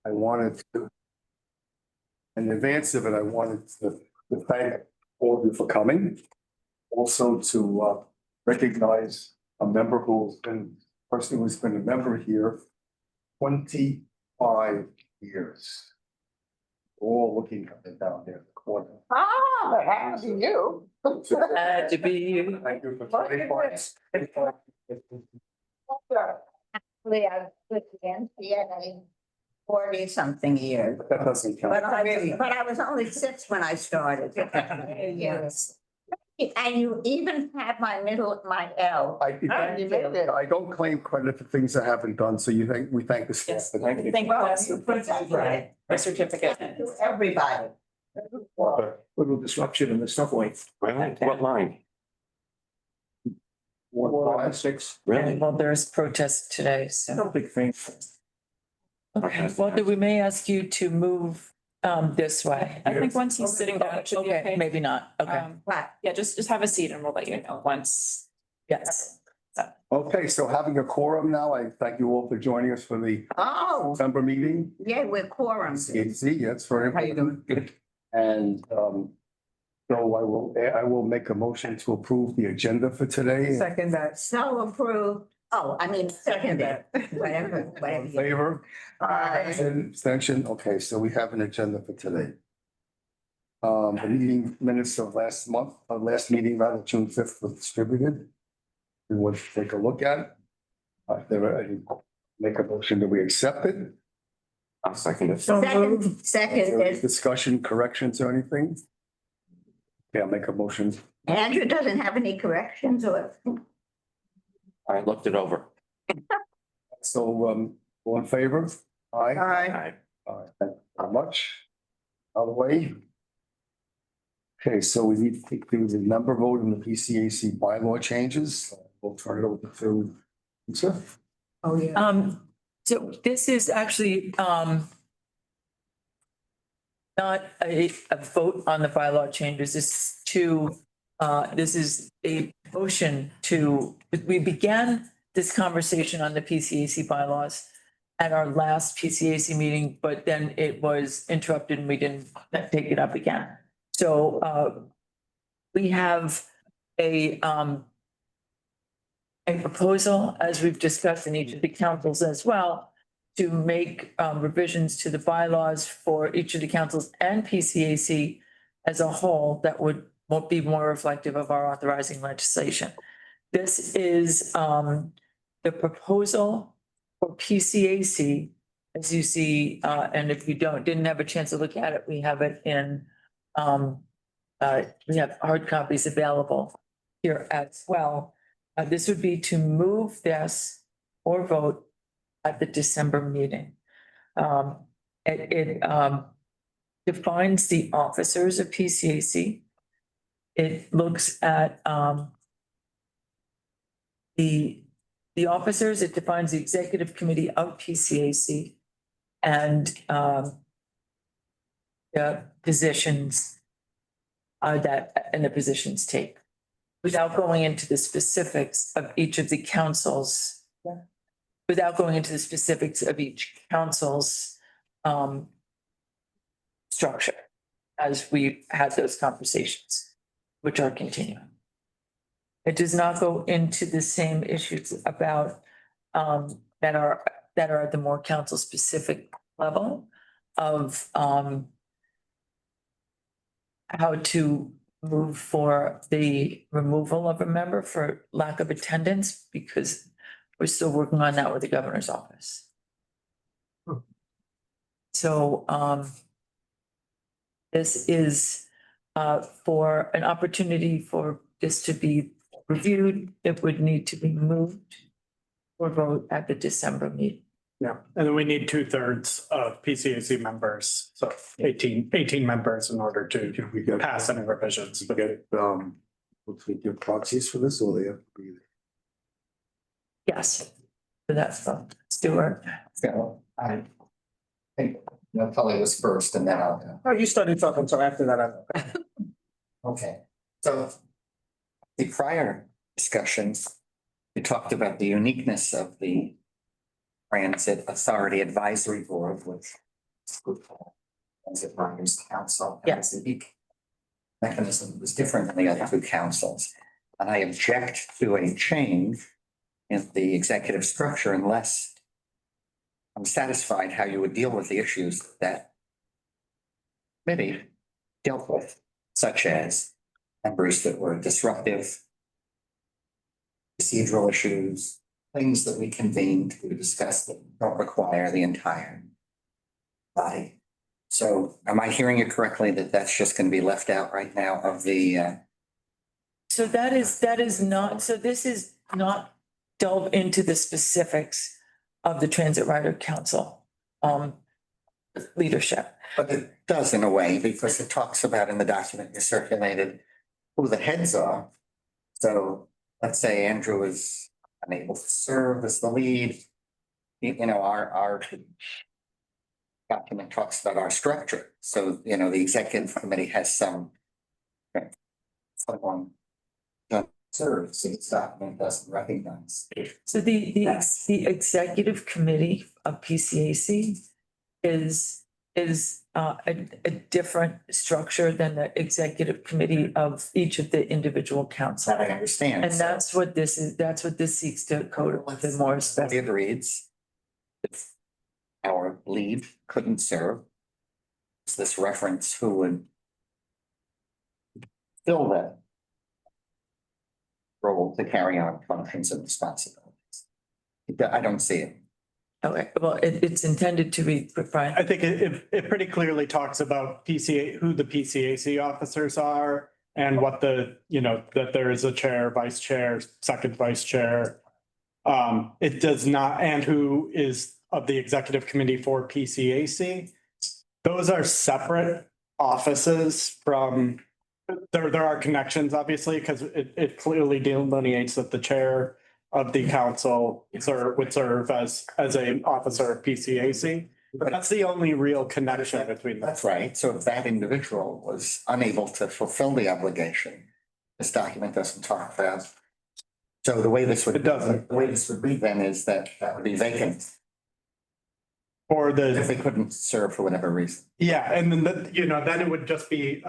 I wanted to, in advance of it, I wanted to thank all of you for coming. Also to recognize a member who's been, person who's been a member here 25 years. All looking at it down there in the corner. Ah, how do you? Glad to be you. Thank you for 25. Actually, I was against the 40-something years. That doesn't count. But I was only 6 when I started. Yes. And you even had my L. I don't claim credit for things I haven't done, so we thank the staff. Yes, for that. thank you. Right. My certificate. To everybody. Little disruption in the subway. Really? What line? 156. Really? Well, there's protest today, so. No big thing. Okay, well, we may ask you to move this way. I think once he's sitting down, it should be Okay, okay. maybe not. Okay, Right. Yeah, just have a seat and we'll let you know once. yes. Okay, so having a quorum now, I thank you all for joining us for the Oh, December meeting. yeah, we're quorum. CAC, that's very How you important. And so I will make a motion to approve the agenda for today. Second that. So approved. Oh, I mean, second that. Whatever. All in favor? Abstention, okay, so we have an agenda for today. The meeting minutes of last meeting, rather, June 5th was distributed. We want to take a look at it. Make a motion that we accept it. I'll second it. Second, Is there any second. discussion, corrections or anything? Okay, I'll make a motion. Andrew doesn't have any corrections or. I looked it over. So, all in favor? Aye. Aye. All right, thank you very much. Out of the way. Okay, so we need to take the number vote in the PCAC bylaw changes. We'll turn it over to Lisa. Oh, yeah. So this is actually not a vote on the bylaw changes. This is a motion to, we began this conversation on the PCAC bylaws at our last PCAC meeting, but then it was interrupted and we didn't take it up again. So we have a proposal, as we've discussed in each of the councils as well, to make revisions to the bylaws for each of the councils and PCAC as a whole that won't be more reflective of our authorizing legislation. This is the proposal for PCAC, as you see, and if you didn't have a chance to look at it, we have it in we have hard copies available here as well. This would be to move this or vote at the December meeting. It defines the officers of PCAC. It looks at the officers. It defines the executive committee of PCAC and the positions that and the positions take. Without going into the specifics of each of the councils, without going into the specifics of each council's structure, as we had those conversations, which are continuing. It does not go into the same issues about that are at the more council specific level of how to move for the removal of a member for lack of attendance, because we're still working on that with the governor's office. So this is for an opportunity for this to be reviewed. It would need to be moved or vote at the December meeting. Yeah, and then we need 2/3 of PCAC members, so 18 members in order to We get, pass any revisions. we get, let's get proxies for this, or they have to be. Yes. So that's Stuart. So I think Natalie was first and then I'll go. Oh, you started talking, so after that, Okay, so the prior discussions, we talked about the uniqueness of the Transit Authority Advisory Board, which Transit Riders Council. Yes. The mechanism was different than the other two councils. And I object to a change in the executive structure unless I'm satisfied how you would deal with the issues that committee dealt with, such as members that were disruptive, procedural issues, things that we convened to discuss that don't require the entire body. So am I hearing it correctly that that's just going to be left out right now of the, So that is not, so this is not delve into the specifics of the Transit Rider Council leadership. but it does in a way, because it talks about in the document you circulated who the heads are. So let's say Andrew is unable to serve as the lead. You know, our document talks about our structure. So, you know, the executive committee has someone that serves, so this document doesn't recognize. So the executive committee of PCAC is a different structure than the executive committee of each of the individual councils. That I understand. And that's what this is, that's what this seeks to code with the more specific. It reads, if our lead couldn't serve, it's this reference who would fill that role to carry on functions and responsibilities. I don't see it. Okay, well, it's intended to be, Brian. I think it pretty clearly talks about who the PCAC officers are and what the, you know, that there is a chair, vice chair, second vice chair. It does not, and who is of the executive committee for PCAC. Those are separate offices from, there are connections, obviously, because it clearly delineates that the chair of the council would serve as an officer of PCAC. But that's the only real connection between them. That's right. So if that individual was unable to fulfill the obligation, this document doesn't talk about. So the way this would. It doesn't. The way this would read then is that would be vacant Or if the, they couldn't serve for whatever reason. yeah, and then, you know, then it would just be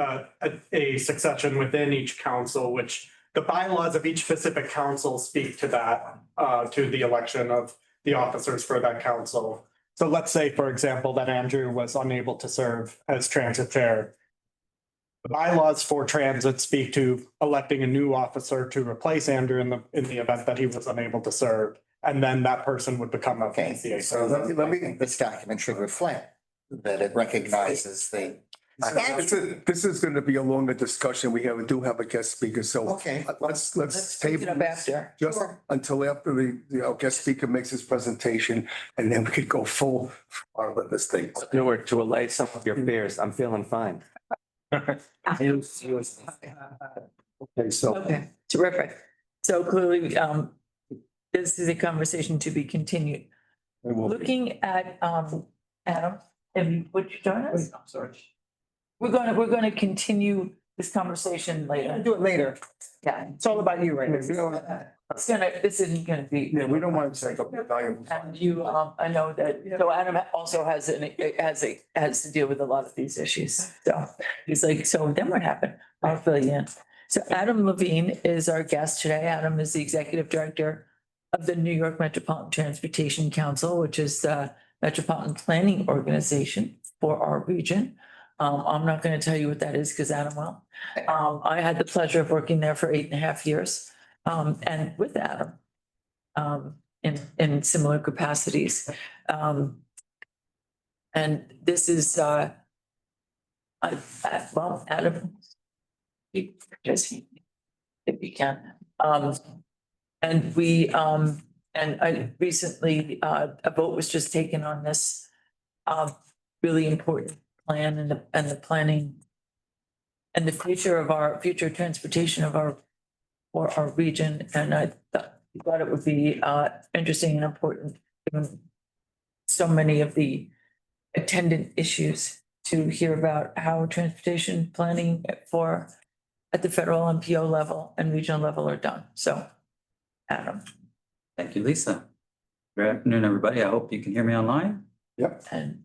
a succession within each council, which the bylaws of each specific council speak to that, to the election of the officers for that council. So let's say, for example, that Andrew was unable to serve as transit chair. The bylaws for transit speak to electing a new officer to replace Andrew in the event that he was unable to serve. And then that person would become a Okay, PCA. so let me, this document should reflect that it recognizes the. This is gonna be a longer discussion. We do have a guest speaker, so Okay. let's Let's take it table up this after. just until after our guest speaker makes his presentation, and then we could go full on this thing. To allay some of your fears, I'm feeling fine. Okay, so Okay, terrific. So clearly, this is a conversation to be continued. we will- Looking at, Adam, would you join us? Sorry. We're gonna continue this conversation later. Do it later. Yeah, It's all about you right now. this isn't gonna be. Yeah, we don't want to take up the valuable time. And you, I know that, so Adam also has to deal with a lot of these issues. So he's like, so then what happened? I'll fill you in. So Adam Levine is our guest today. Adam is the executive director of the New York Metropolitan Transportation Council, which is the metropolitan planning organization for our region. I'm not going to tell you what that is because Adam will. I had the pleasure of working there for 8.5 years, and with Adam, in similar capacities. And this is, well, Adam, just if you can. And we, and I recently, a vote was just taken on this really important plan and the planning and the future of our future transportation of for our region. And I thought it would be interesting and important, given so many of the attendant issues, to hear about how transportation planning at the federal MPO level and regional level are done. So, Adam. Thank you, Lisa. Good afternoon, everybody. I hope you can hear me online. Yep. And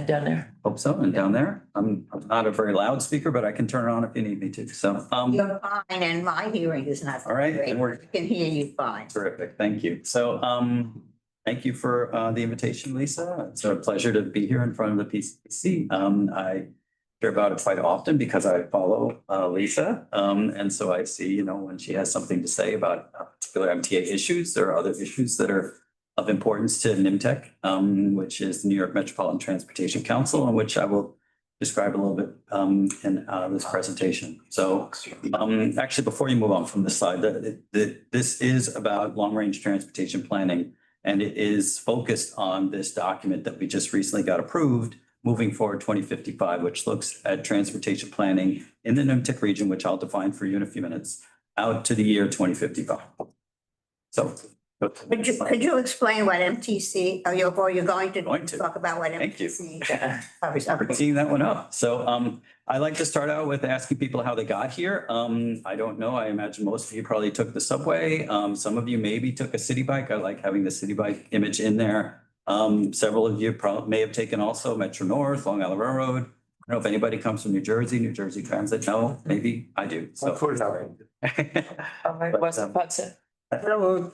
down there. hope so. And down there, I'm not a very loud speaker, but I can turn it on if you need me to. So, You're fine and my hearing is not. All right, great. and we're- I can hear you fine. terrific. Thank you. So, thank you for, the invitation, Lisa. It's a pleasure to be here in front of the PCC. I hear about it quite often because I follow, Lisa. And so I see, you know, when she has something to say about particular MTA issues, there are other issues that are of importance to NIMTEC, which is the New York Metropolitan Transportation Council, and which I will describe a little bit in this presentation. So actually, before you move on from this slide, this is about long-range transportation planning, and it is focused on this document that we just recently got approved, moving forward 2055, which looks at transportation planning in the NIMTEC region, which I'll define for you in a few minutes, out to the year 2055. So. Could you explain what MTC, or you're going to talk about what Thank you. MTC covers? For teeing that one up. So I like to start out with asking people how they got here. I don't know. I imagine most of you probably took the subway. Some of you maybe took a city bike. I like having the city bike image in there. Several of you probably may have taken also Metro North, Long Island Railroad. I don't know if anybody comes from New Jersey Transit. No, maybe I do. So. West of Hudson. Okay.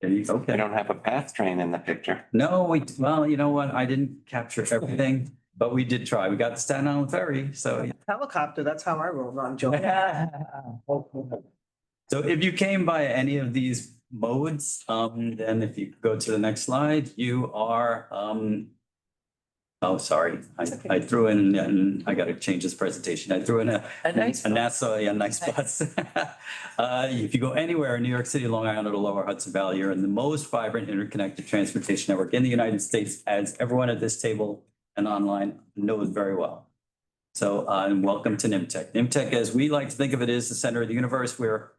We don't have a path train in the picture. No, well, you know what? I didn't capture everything, but we did try. We got the Staten Island Ferry, so. Helicopter, that's how I roll, I'm joking. So if you came by any of these modes, then if you go to the next slide, you are, oh, sorry, I threw in, and I gotta change this presentation. I threw in a nice NASA, yeah, nice bus. If you go anywhere in New York City, Long Island, or the Lower Hudson Valley, you're in the most vibrant interconnected transportation network in the United States, as everyone at this table and online knows very well. So, and welcome to NIMTEC. NIMTEC, as we like to think of it, is the center of the universe. We're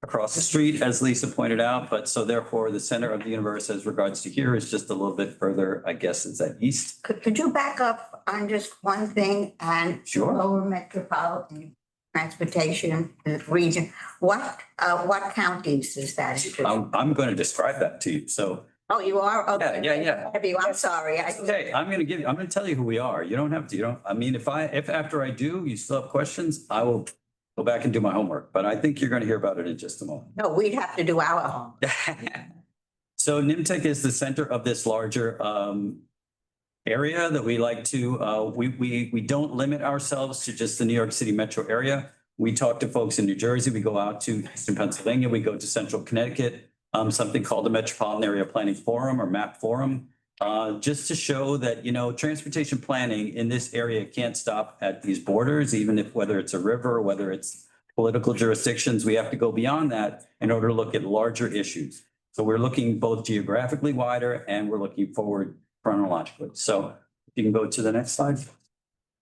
across the street, as Lisa pointed out, but so therefore the center of the universe as regards to here is just a little bit further, I guess, is that east. Could you back up on just one thing and Sure. lower metropolitan transportation region? What counties is that? I'm going to describe that to you. So, Oh, you are? Okay. Yeah. I'm sorry. okay, I'm going to tell you who we are. You don't have to, I mean, if after I do, you still have questions, I will go back and do my homework, but I think you're going to hear about it in just a moment. No, we'd have to do our home. So NIMTEC is the center of this larger area that we like to, we don't limit ourselves to just the New York City metro area. We talk to folks in New Jersey, we go out to Eastern Pennsylvania, we go to Central Connecticut, something called the Metropolitan Area Planning Forum or MAP Forum, just to show that, you know, transportation planning in this area can't stop at these borders, even if whether it's a river, whether it's political jurisdictions, we have to go beyond that in order to look at larger issues. So we're looking both geographically wider and we're looking forward chronologically. So if you can go to the next slide.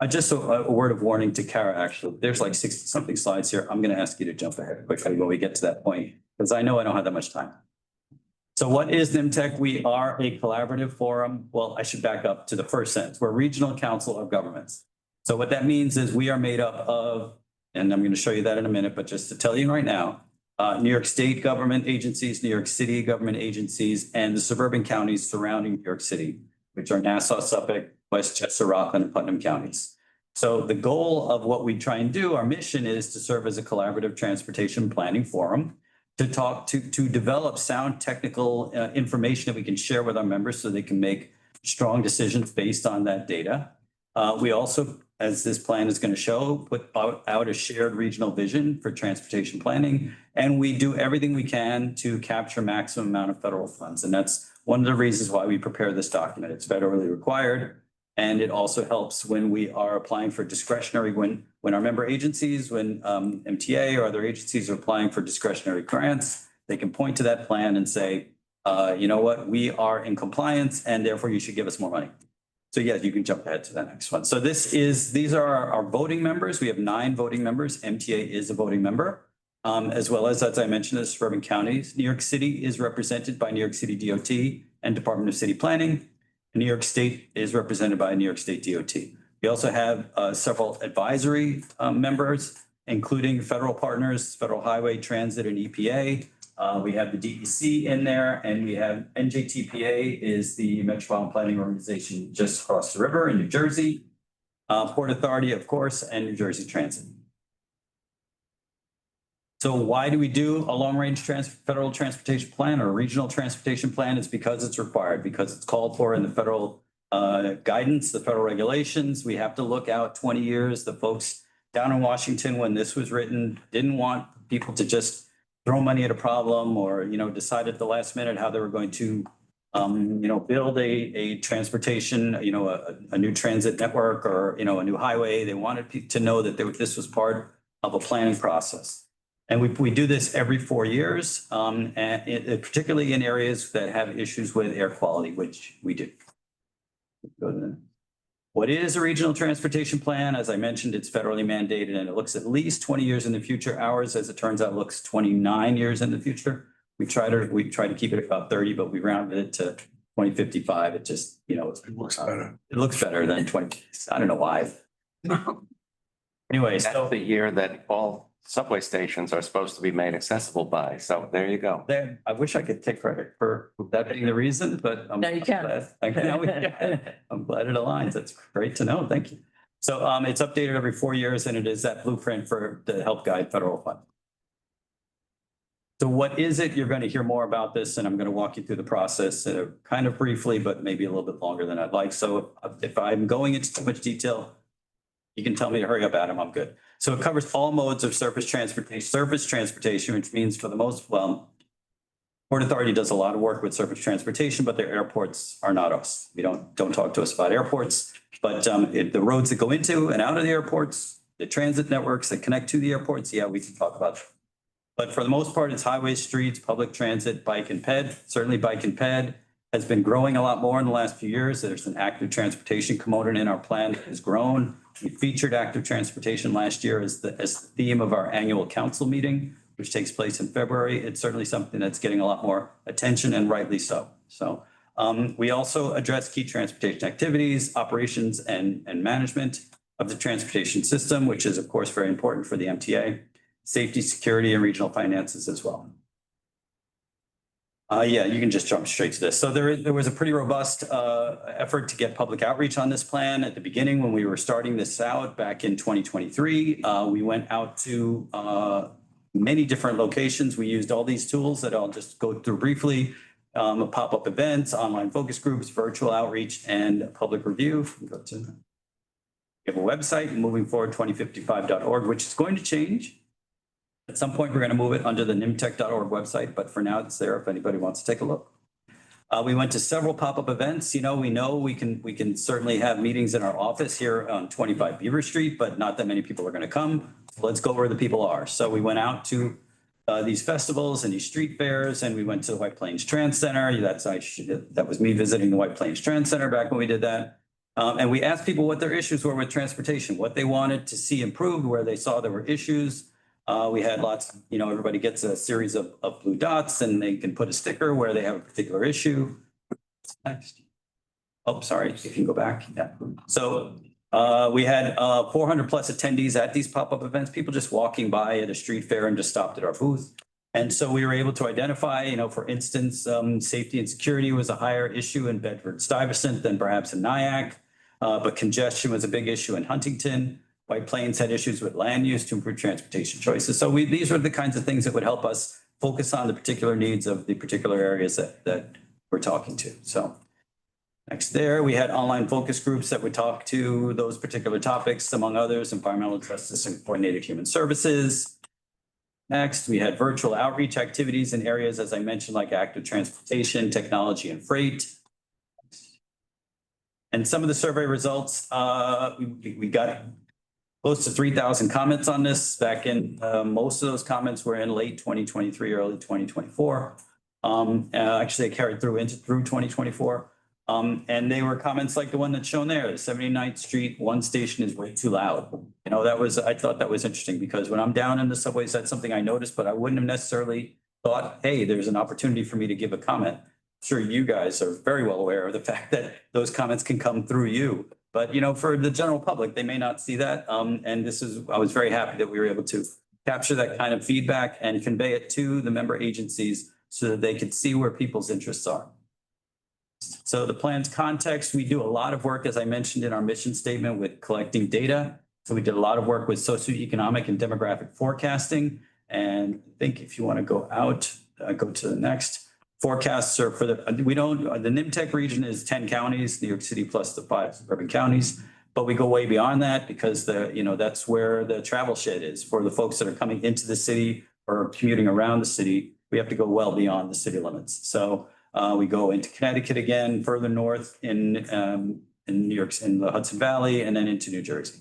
Just a word of warning to Kara, actually, there's like 60 something slides here. I'm going to ask you to jump ahead quickly when we get to that point, because I know I don't have that much time. So what is NIMTEC? We are a collaborative forum. Well, I should back up to the first sentence. We're a regional council of governments. So what that means is we are made up of, and I'm going to show you that in a minute, but just to tell you right now, New York State government agencies, New York City government agencies, and the suburban counties surrounding New York City, which are Nassau, Suffolk, Westchester, Rockland, and Putnam counties. So the goal of what we try and do, our mission is to serve as a collaborative transportation planning forum, to talk to develop sound technical information that we can share with our members so they can make strong decisions based on that data. We also, as this plan is going to show, put out a shared regional vision for transportation planning, and we do everything we can to capture maximum amount of federal funds. And that's one of the reasons why we prepare this document. It's federally required. And it also helps when we are applying for discretionary, when our member agencies, when MTA or other agencies are applying for discretionary grants, they can point to that plan and say, you know what, we are in compliance and therefore you should give us more money. So yes, you can jump ahead to the next one. So these are our voting members. We have 9 voting members. MTA is a voting member, as well as I mentioned, the suburban counties. New York City is represented by New York City DOT and Department of City Planning. New York State is represented by New York State DOT. We also have several advisory members, including federal partners, Federal Highway Transit and EPA. We have the DEC in there, and we have NJTPA is the Metropolitan Planning Organization just across the river in New Jersey. Port Authority, of course, and New Jersey Transit. So why do we do a long-range federal transportation plan or a regional transportation plan? It's because it's required, because it's called for in the federal guidance, the federal regulations. We have to look out 20 years. The folks down in Washington, when this was written, didn't want people to just throw money at a problem or, decide at the last minute how they were going to, build a transportation, a new transit network or, a new highway. They wanted people to know that this was part of a planning process. And we do this every 4 years, and particularly in areas that have issues with air quality, which we do. What is a regional transportation plan? As I mentioned, it's federally mandated and it looks at least 20 years in the future. Ours, as it turns out, looks 29 years in the future. We try to keep it about 30, but we rounded it to 2055. It just, It looks better. it looks better than 20. I don't know why. Anyway, That's so the year that all subway stations are supposed to be made accessible by. So there you go. there, I wish I could take credit for that being the reason, but I'm Now you can. Now we can. I'm glad it aligns. That's great to know. Thank you. So it's updated every 4 years and it is that blueprint for to help guide federal funding. So what is it? You're going to hear more about this and I'm going to walk you through the process kind of briefly, but maybe a little bit longer than I'd like. So if I'm going into too much detail, you can tell me to hurry up, Adam. I'm good. So it covers all modes of surface transportation, which means for the most, well, Port Authority does a lot of work with surface transportation, but their airports are not us. We don't talk to us about airports, but the roads that go into and out of the airports, the transit networks that connect to the airports, yeah, we can talk about that. But for the most part, it's highways, streets, public transit, bike and ped. Certainly bike and ped has been growing a lot more in the last few years. There's an active transportation component in our plan that has grown. We featured active transportation last year as the theme of our annual council meeting, which takes place in February. It's certainly something that's getting a lot more attention and rightly so. So we also address key transportation activities, operations and management of the transportation system, which is of course very important for the MTA, safety, security, and regional finances as well. Yeah, you can just jump straight to this. So there was a pretty robust effort to get public outreach on this plan. At the beginning, when we were starting this out back in 2023, we went out to many different locations. We used all these tools that I'll just go through briefly. Pop-up events, online focus groups, virtual outreach, and public review. We have a website, movingforward2055.org, which is going to change. At some point, we're going to move it under the nimtech.org website, but for now it's there if anybody wants to take a look. We went to several pop-up events. We know we can certainly have meetings in our office here on 25 Beaver Street, but not that many people are going to come. Let's go where the people are. So we went out to these festivals and these street fairs, and we went to the White Plains Trans Center. That was me visiting the White Plains Trans Center back when we did that. And we asked people what their issues were with transportation, what they wanted to see improved, where they saw there were issues. We had lots, everybody gets a series of blue dots and they can put a sticker where they have a particular issue. Next. Oh, sorry, if you can go back. Yeah. So we had 400 plus attendees at these pop-up events, people just walking by at a street fair and just stopped at our booth. And so we were able to identify, for instance, safety and security was a higher issue in Bedford-Stuyvesant than perhaps in Nyack, but congestion was a big issue in Huntington. White Plains had issues with land use to improve transportation choices. So these are the kinds of things that would help us focus on the particular needs of the particular areas that we're talking to. So next there, we had online focus groups that would talk to those particular topics, among others, environmental justice and coordinated human services. Next, we had virtual outreach activities in areas, as I mentioned, like active transportation, technology, and freight. And some of the survey results, we got close to 3,000 comments on this back in, most of those comments were in late 2023, early 2024. Actually, they carried through 2024. And they were comments like the one that's shown there, 79th Street, one station is way too loud. I thought that was interesting because when I'm down in the subways, that's something I noticed, but I wouldn't have necessarily thought, hey, there's an opportunity for me to give a comment. I'm sure you guys are very well aware of the fact that those comments can come through you. But, for the general public, they may not see that. And I was very happy that we were able to capture that kind of feedback and convey it to the member agencies so that they could see where people's interests are. So the plan's context, we do a lot of work, as I mentioned in our mission statement, with collecting data. So we did a lot of work with socioeconomic and demographic forecasting. And I think if you want to go out, go to the next. Forecasts are for the NIMTEC region is 10 counties, New York City plus the 5 suburban counties. But we go way beyond that because that's where the travel shed is for the folks that are coming into the city or commuting around the city. We have to go well beyond the city limits. So we go into Connecticut again, further north in New York, in the Hudson Valley, and then into New Jersey.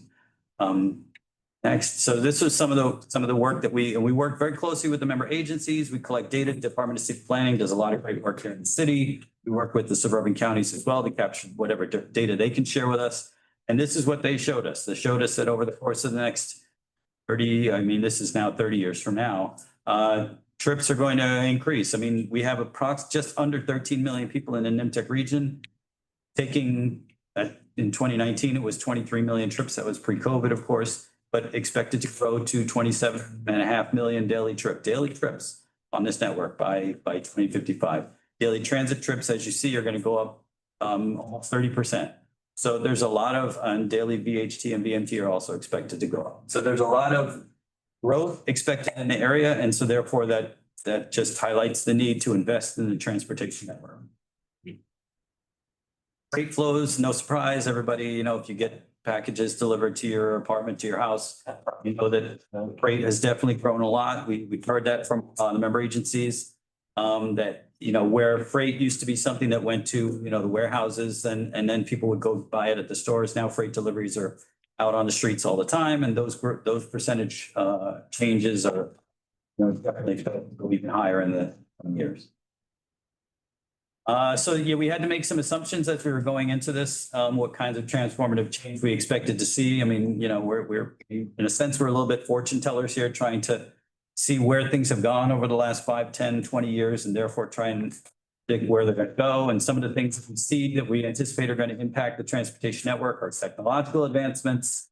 Next, so this was some of the work that we work very closely with the member agencies. We collect data. Department of City Planning does a lot of great work here in the city. We work with the suburban counties as well to capture whatever data they can share with us. And this is what they showed us. They showed us that over the course of the next 30, I mean, this is now 30 years from now, trips are going to increase. I mean, we have just under 13 million people in the NIMTEC region taking, in 2019, it was 23 million trips. That was pre-COVID, of course, but expected to grow to 27.5 million daily trips on this network by 2055. Daily transit trips, as you see, are going to go up almost 30%. So there's a lot of daily VHT and VMT are also expected to go up. So there's a lot of growth expected in the area. And so therefore that just highlights the need to invest in the transportation network. Freight flows, no surprise, everybody, if you get packages delivered to your apartment, to your house, you know that freight has definitely grown a lot. We've heard that from the member agencies, that, where freight used to be something that went to, the warehouses and then people would go buy it at the stores. Now freight deliveries are out on the streets all the time. And those percentage changes are definitely expected to go even higher in the coming years. So yeah, we had to make some assumptions as we were going into this, what kinds of transformative change we expected to see. I mean, we're in a sense, we're a little bit fortune tellers here, trying to see where things have gone over the last 5, 10, 20 years, and therefore try and predict where they're going to go. And some of the things that we see that we anticipate are going to impact the transportation network are technological advancements,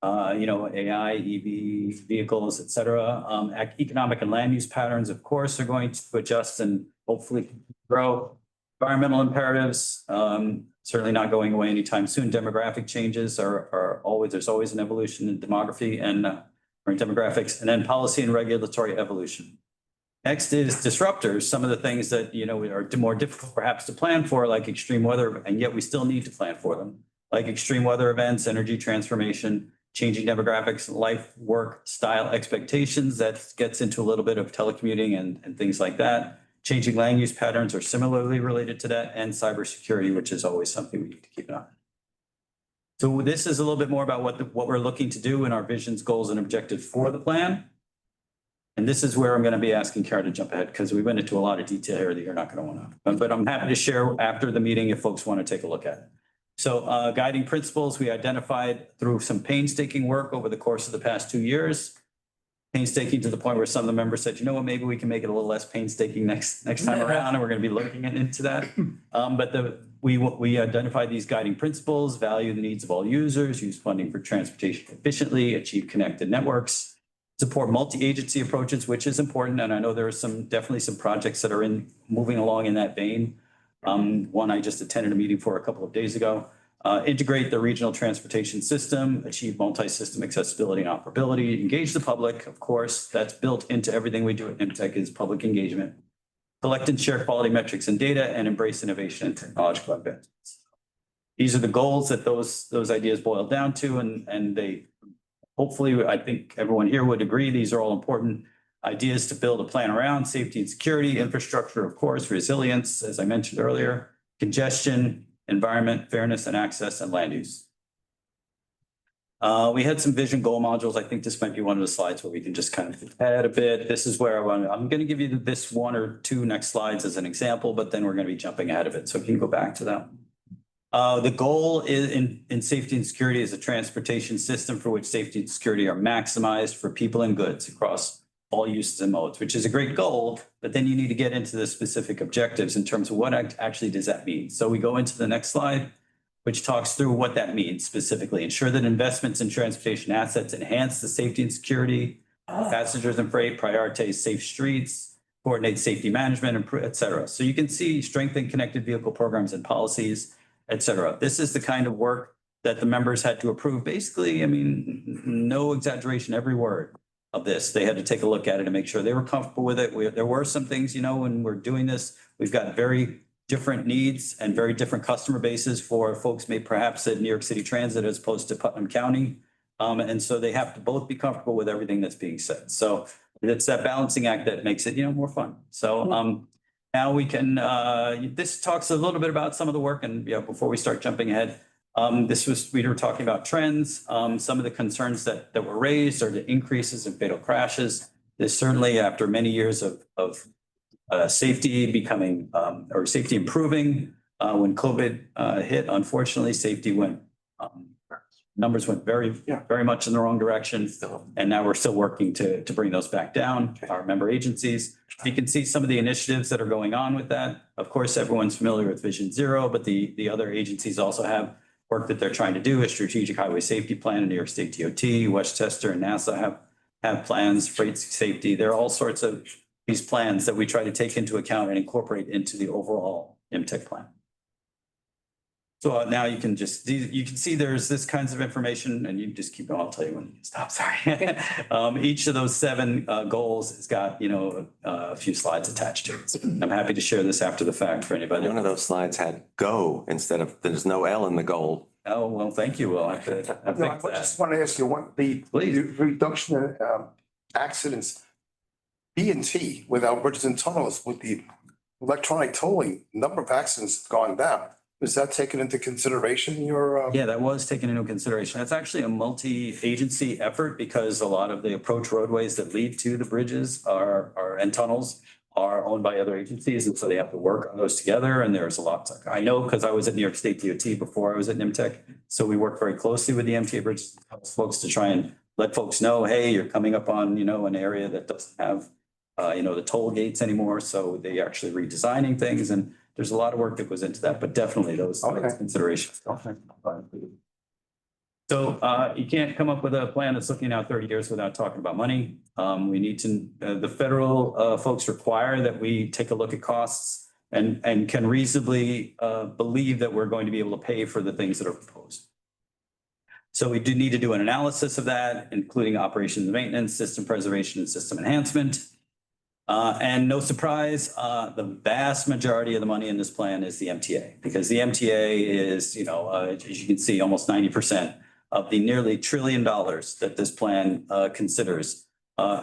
AI, EV vehicles, et cetera. Economic and land use patterns, of course, are going to adjust and hopefully grow. Environmental imperatives, certainly not going away anytime soon. Demographic changes are always, there's always an evolution in demography and or in demographics, and then policy and regulatory evolution. Next is disruptors, some of the things that, are more difficult perhaps to plan for, like extreme weather, and yet we still need to plan for them, like extreme weather events, energy transformation, changing demographics, life, work, style expectations. That gets into a little bit of telecommuting and things like that. Changing land use patterns are similarly related to that, and cybersecurity, which is always something we need to keep an eye on. So this is a little bit more about what we're looking to do in our visions, goals, and objectives for the plan. And this is where I'm going to be asking Kara to jump ahead because we went into a lot of detail here that you're not going to want to. But I'm happy to share after the meeting if folks want to take a look at it. So guiding principles we identified through some painstaking work over the course of the past 2 years. Painstaking to the point where some of the members said, maybe we can make it a little less painstaking next time around, and we're going to be looking into that. But we identified these guiding principles: value the needs of all users, use funding for transportation efficiently, achieve connected networks, support multi-agency approaches, which is important. And I know there are definitely some projects that are moving along in that vein. One I just attended a meeting for a couple of days ago. Integrate the regional transportation system, achieve multi-system accessibility and operability, engage the public, of course, that's built into everything we do at NIMTEC is public engagement. Collect and share quality metrics and data, and embrace innovation and technological advancements. These are the goals that those ideas boil down to, and they hopefully, I think everyone here would agree, these are all important ideas to build a plan around: safety and security, infrastructure, of course, resilience, as I mentioned earlier, congestion, environment, fairness and access, and land use. We had some vision goal modules. I think this might be one of the slides where we can just kind of add a bit. This is where I'm going to give you this 1 or 2 next slides as an example, but then we're going to be jumping ahead of it. So if you can go back to that. The goal is in safety and security is a transportation system for which safety and security are maximized for people and goods across all uses and modes, which is a great goal, but then you need to get into the specific objectives in terms of what actually does that mean. So we go into the next slide, which talks through what that means specifically. Ensure that investments in transportation assets enhance the safety and security, passengers and freight, prioritize safe streets, coordinate safety management, et cetera. So you can see strengthen connected vehicle programs and policies, et cetera. This is the kind of work that the members had to approve. Basically, I mean, no exaggeration, every word of this. They had to take a look at it and make sure they were comfortable with it. There were some things, you know, when we're doing this, we've got very different needs and very different customer bases for folks may perhaps at New York City Transit as opposed to Putnam County. And so they have to both be comfortable with everything that's being said. So it's that balancing act that makes it, you know, more fun. So now we can, this talks a little bit about some of the work and, you know, before we start jumping ahead, we were talking about trends. Some of the concerns that were raised are the increases in fatal crashes. There's certainly after many years of safety becoming, or safety improving, when COVID hit, unfortunately, safety went, numbers went very much in the wrong direction. And now we're still working to bring those back down, our member agencies. You can see some of the initiatives that are going on with that. Of course, everyone's familiar with Vision Zero, but the other agencies also have work that they're trying to do. A strategic highway safety plan in New York State DOT, Westchester and NASA have plans, freight safety. There are all sorts of these plans that we try to take into account and incorporate into the overall MTech plan. So now you can see there's this kinds of information and you just keep going. I'll tell you when you can stop. Sorry. Each of those 7 goals has got, you know, a few slides attached to it. So I'm happy to share this after the fact for anybody. One of those slides had go instead of, there's no L in the goal. Oh, well, thank you. Well, I No, I just want to ask you, the reduction in accidents, B&T without bridges and tunnels with the electronic tolling, number of accidents have gone down. Was that taken into consideration in your? Yeah, that was taken into consideration. That's actually a multi-agency effort because a lot of the approach roadways that lead to the bridges and tunnels are owned by other agencies. And so they have to work on those together. And there's a lot. I know because I was at New York State DOT before I was at NIMTEC. So we work very closely with the MTA bridges folks to try and let folks know, hey, you're coming up on, you know, an area that doesn't have, you know, the toll gates anymore. So they actually redesigning things and there's a lot of work that goes into that, but definitely those considerations. So you can't come up with a plan that's looking out 30 years without talking about money. We need to, the federal folks require that we take a look at costs and can reasonably believe that we're going to be able to pay for the things that are proposed. So we do need to do an analysis of that, including operations and maintenance, system preservation, and system enhancement. And no surprise, the vast majority of the money in this plan is the MTA, because the MTA is, you know, as you can see, almost 90% of the nearly $1 trillion that this plan considers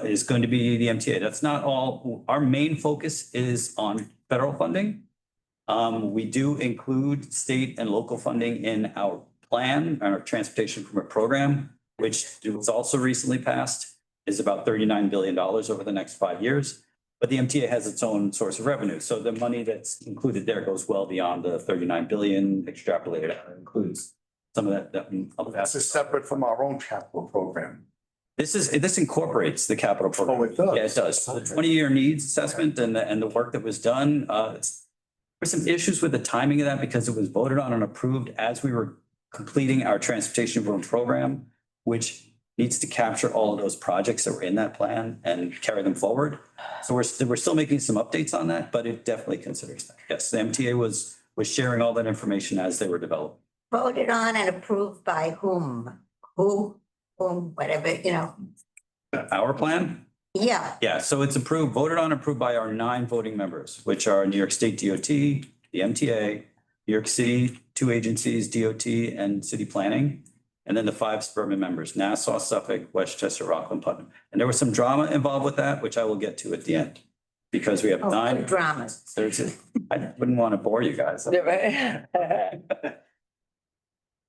is going to be the MTA. That's not all. Our main focus is on federal funding. We do include state and local funding in our plan, our transportation improvement program, which was also recently passed, is about $39 billion over the next 5 years. But the MTA has its own source of revenue. So the money that's included there goes well beyond the 39 billion extrapolated out. It includes some of that. This is separate from our own capital program. This incorporates the capital program. Oh, it does? Yeah, it does. So the 20-year needs assessment and the work that was done, there were some issues with the timing of that because it was voted on and approved as we were completing our transportation improvement program, which needs to capture all of those projects that were in that plan and carry them forward. So we're still making some updates on that, but it definitely considers that. Yes, the MTA was sharing all that information as they were developed. Voted on and approved by whom? Whom, whatever, you know. Our plan? Yeah, Yeah, so it's voted on, approved by our 9 voting members, which are New York State DOT, the MTA, New York City, 2 agencies, DOT and city planning. And then the 5 suburban members, Nassau, Suffolk, Westchester, Rockland, Putnam. And there was some drama involved with that, which I will get to at the end. Because we have 9 dramas. I wouldn't want to bore you guys.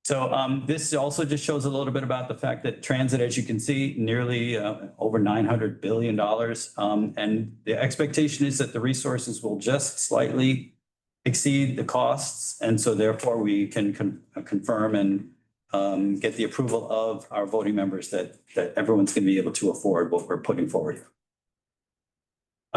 So this also just shows a little bit about the fact that transit, as you can see, nearly over $900 billion. And the expectation is that the resources will just slightly exceed the costs. And so therefore we can confirm and get the approval of our voting members that everyone's going to be able to afford what we're putting forward.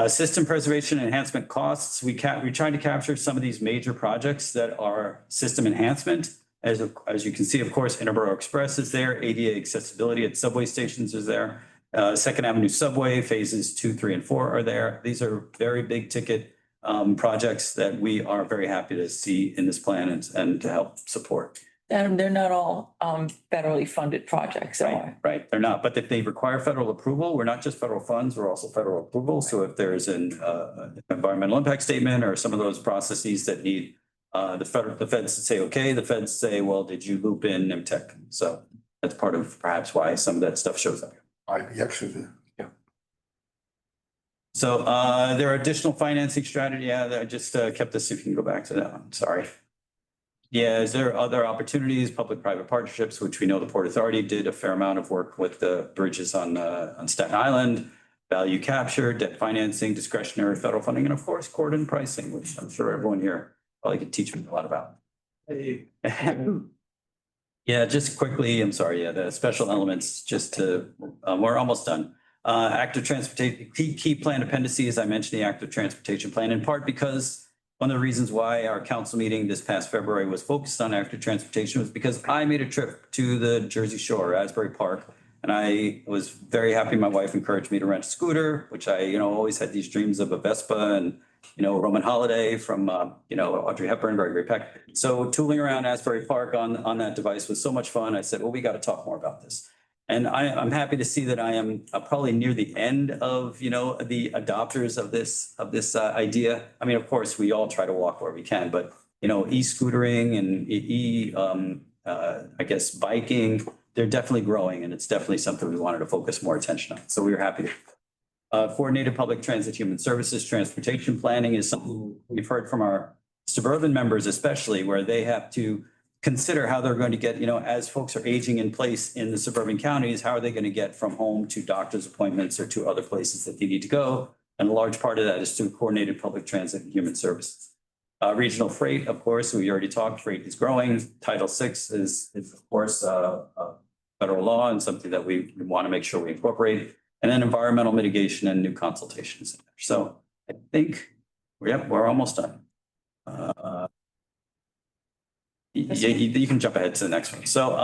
System preservation and enhancement costs. We tried to capture some of these major projects that are system enhancement. As you can see, of course, Interborough Express is there, ADA accessibility at subway stations is there. Second Avenue Subway, phases 2, 3, and 4 are there. These are very big ticket projects that we are very happy to see in this plan and to help support. And they're not all federally funded projects, are they? Right, they're not, but if they require federal approval, we're not just federal funds, we're also federal approval. So if there's an environmental impact statement or some of those processes that need the feds to say, okay, the feds say, well, did you loop in NIMTEC? So that's part of perhaps why some of that stuff shows up. Actually, yeah. So there are additional financing strategy. Yeah, I just kept this, if you can go back to that one, sorry. Yeah, is there other opportunities, public-private partnerships, which we know the Port Authority did a fair amount of work with the bridges on Staten Island, value capture, debt financing, discretionary federal funding, and of course, Cordon pricing, which I'm sure everyone here probably could teach me a lot about. Yeah, just quickly, I'm sorry, yeah, the special elements, just to, we're almost done. Active transportation, key plan appendices, I mentioned the active transportation plan in part because one of the reasons why our council meeting this past February was focused on active transportation was because I made a trip to the Jersey Shore, Asbury Park, and I was very happy. My wife encouraged me to rent a scooter, which I, always had these dreams of a Vespa and, Roman Holiday from, Audrey Hepburn, Gregory Peck. So tooling around Asbury Park on that device was so much fun. I said, well, we got to talk more about this. And I'm happy to see that I am probably near the end of, the adopters of this idea. I mean, of course, we all try to walk where we can, but, e-scootering and I guess biking, they're definitely growing, and it's definitely something we wanted to focus more attention on. So we were happy to. Coordinated public transit, human services, transportation planning is something we've heard from our suburban members, especially where they have to consider how they're going to get, as folks are aging in place in the suburban counties, how are they going to get from home to doctor's appointments or to other places that they need to go? And a large part of that is through coordinated public transit and human services. Regional freight, of course, we already talked, freight is growing. Title VI is of course, federal law and something that we want to make sure we incorporate. And then environmental mitigation and new consultations. So I think, we're almost done. You can jump ahead to the next one. So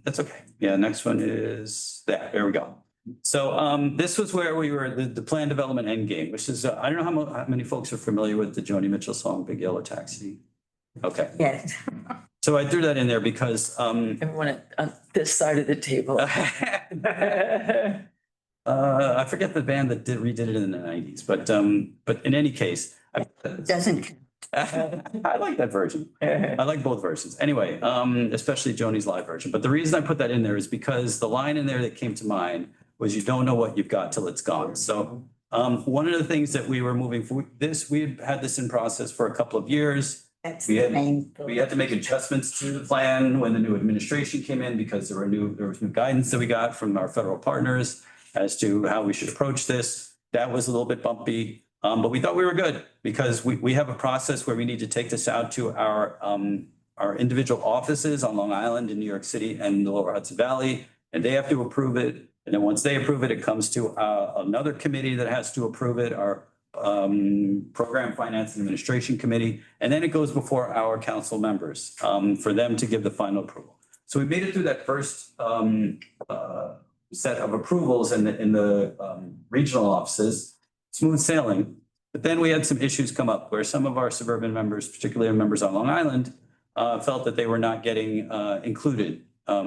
that's okay. Yeah, next one is that. There we go. So this was where we were, the plan development end game, which is, I don't know how many folks are familiar with the Joni Mitchell song, Big Yellow Taxi. Okay. Yes. So I threw that in there because Everyone on this side of the table. I forget the band that redid it in the 90s, but in any case. Doesn't. I like that version. I like both versions. Anyway, especially Joni's live version. But the reason I put that in there is because the line in there that came to mind was you don't know what you've got till it's gone. So one of the things that we were moving for this, we've had this in process for a couple of years. That's We the had- main. We had to make adjustments to the plan when the new administration came in because there was new guidance that we got from our federal partners as to how we should approach this. That was a little bit bumpy, but we thought we were good because we have a process where we need to take this out to our individual offices on Long Island in New York City and the Lower Hudson Valley, and they have to approve it. And then once they approve it, it comes to another committee that has to approve it, our Program Finance and Administration Committee, and then it goes before our council members for them to give the final approval. So we made it through that first set of approvals in the regional offices, smooth sailing. But then we had some issues come up where some of our suburban members, particularly members on Long Island, felt that they were not getting included or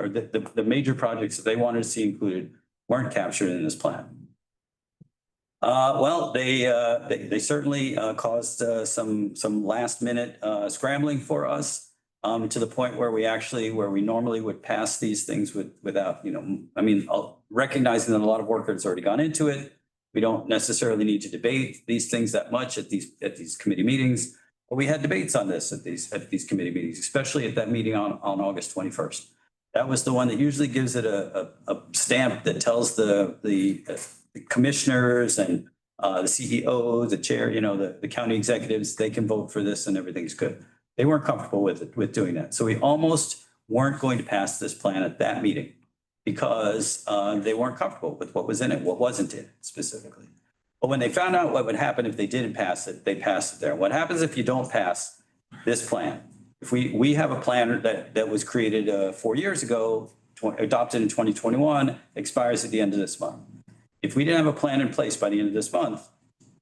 the major projects that they wanted to see included weren't captured in this plan. Well, they certainly caused some last minute scrambling for us. To the point where we normally would pass these things without, recognizing that a lot of work has already gone into it. We don't necessarily need to debate these things that much at these committee meetings. But we had debates on this at these committee meetings, especially at that meeting on August 21st. That was the one that usually gives it a stamp that tells the commissioners and the CEO, the chair, the county executives, they can vote for this and everything's good. They weren't comfortable with doing that. So we almost weren't going to pass this plan at that meeting because they weren't comfortable with what was in it, what wasn't in it specifically. But when they found out what would happen if they didn't pass it, they passed it there. What happens if you don't pass this plan? If we have a plan that was created 4 years ago adopted in 2021 expires at the end of this month. If we didn't have a plan in place by the end of this month,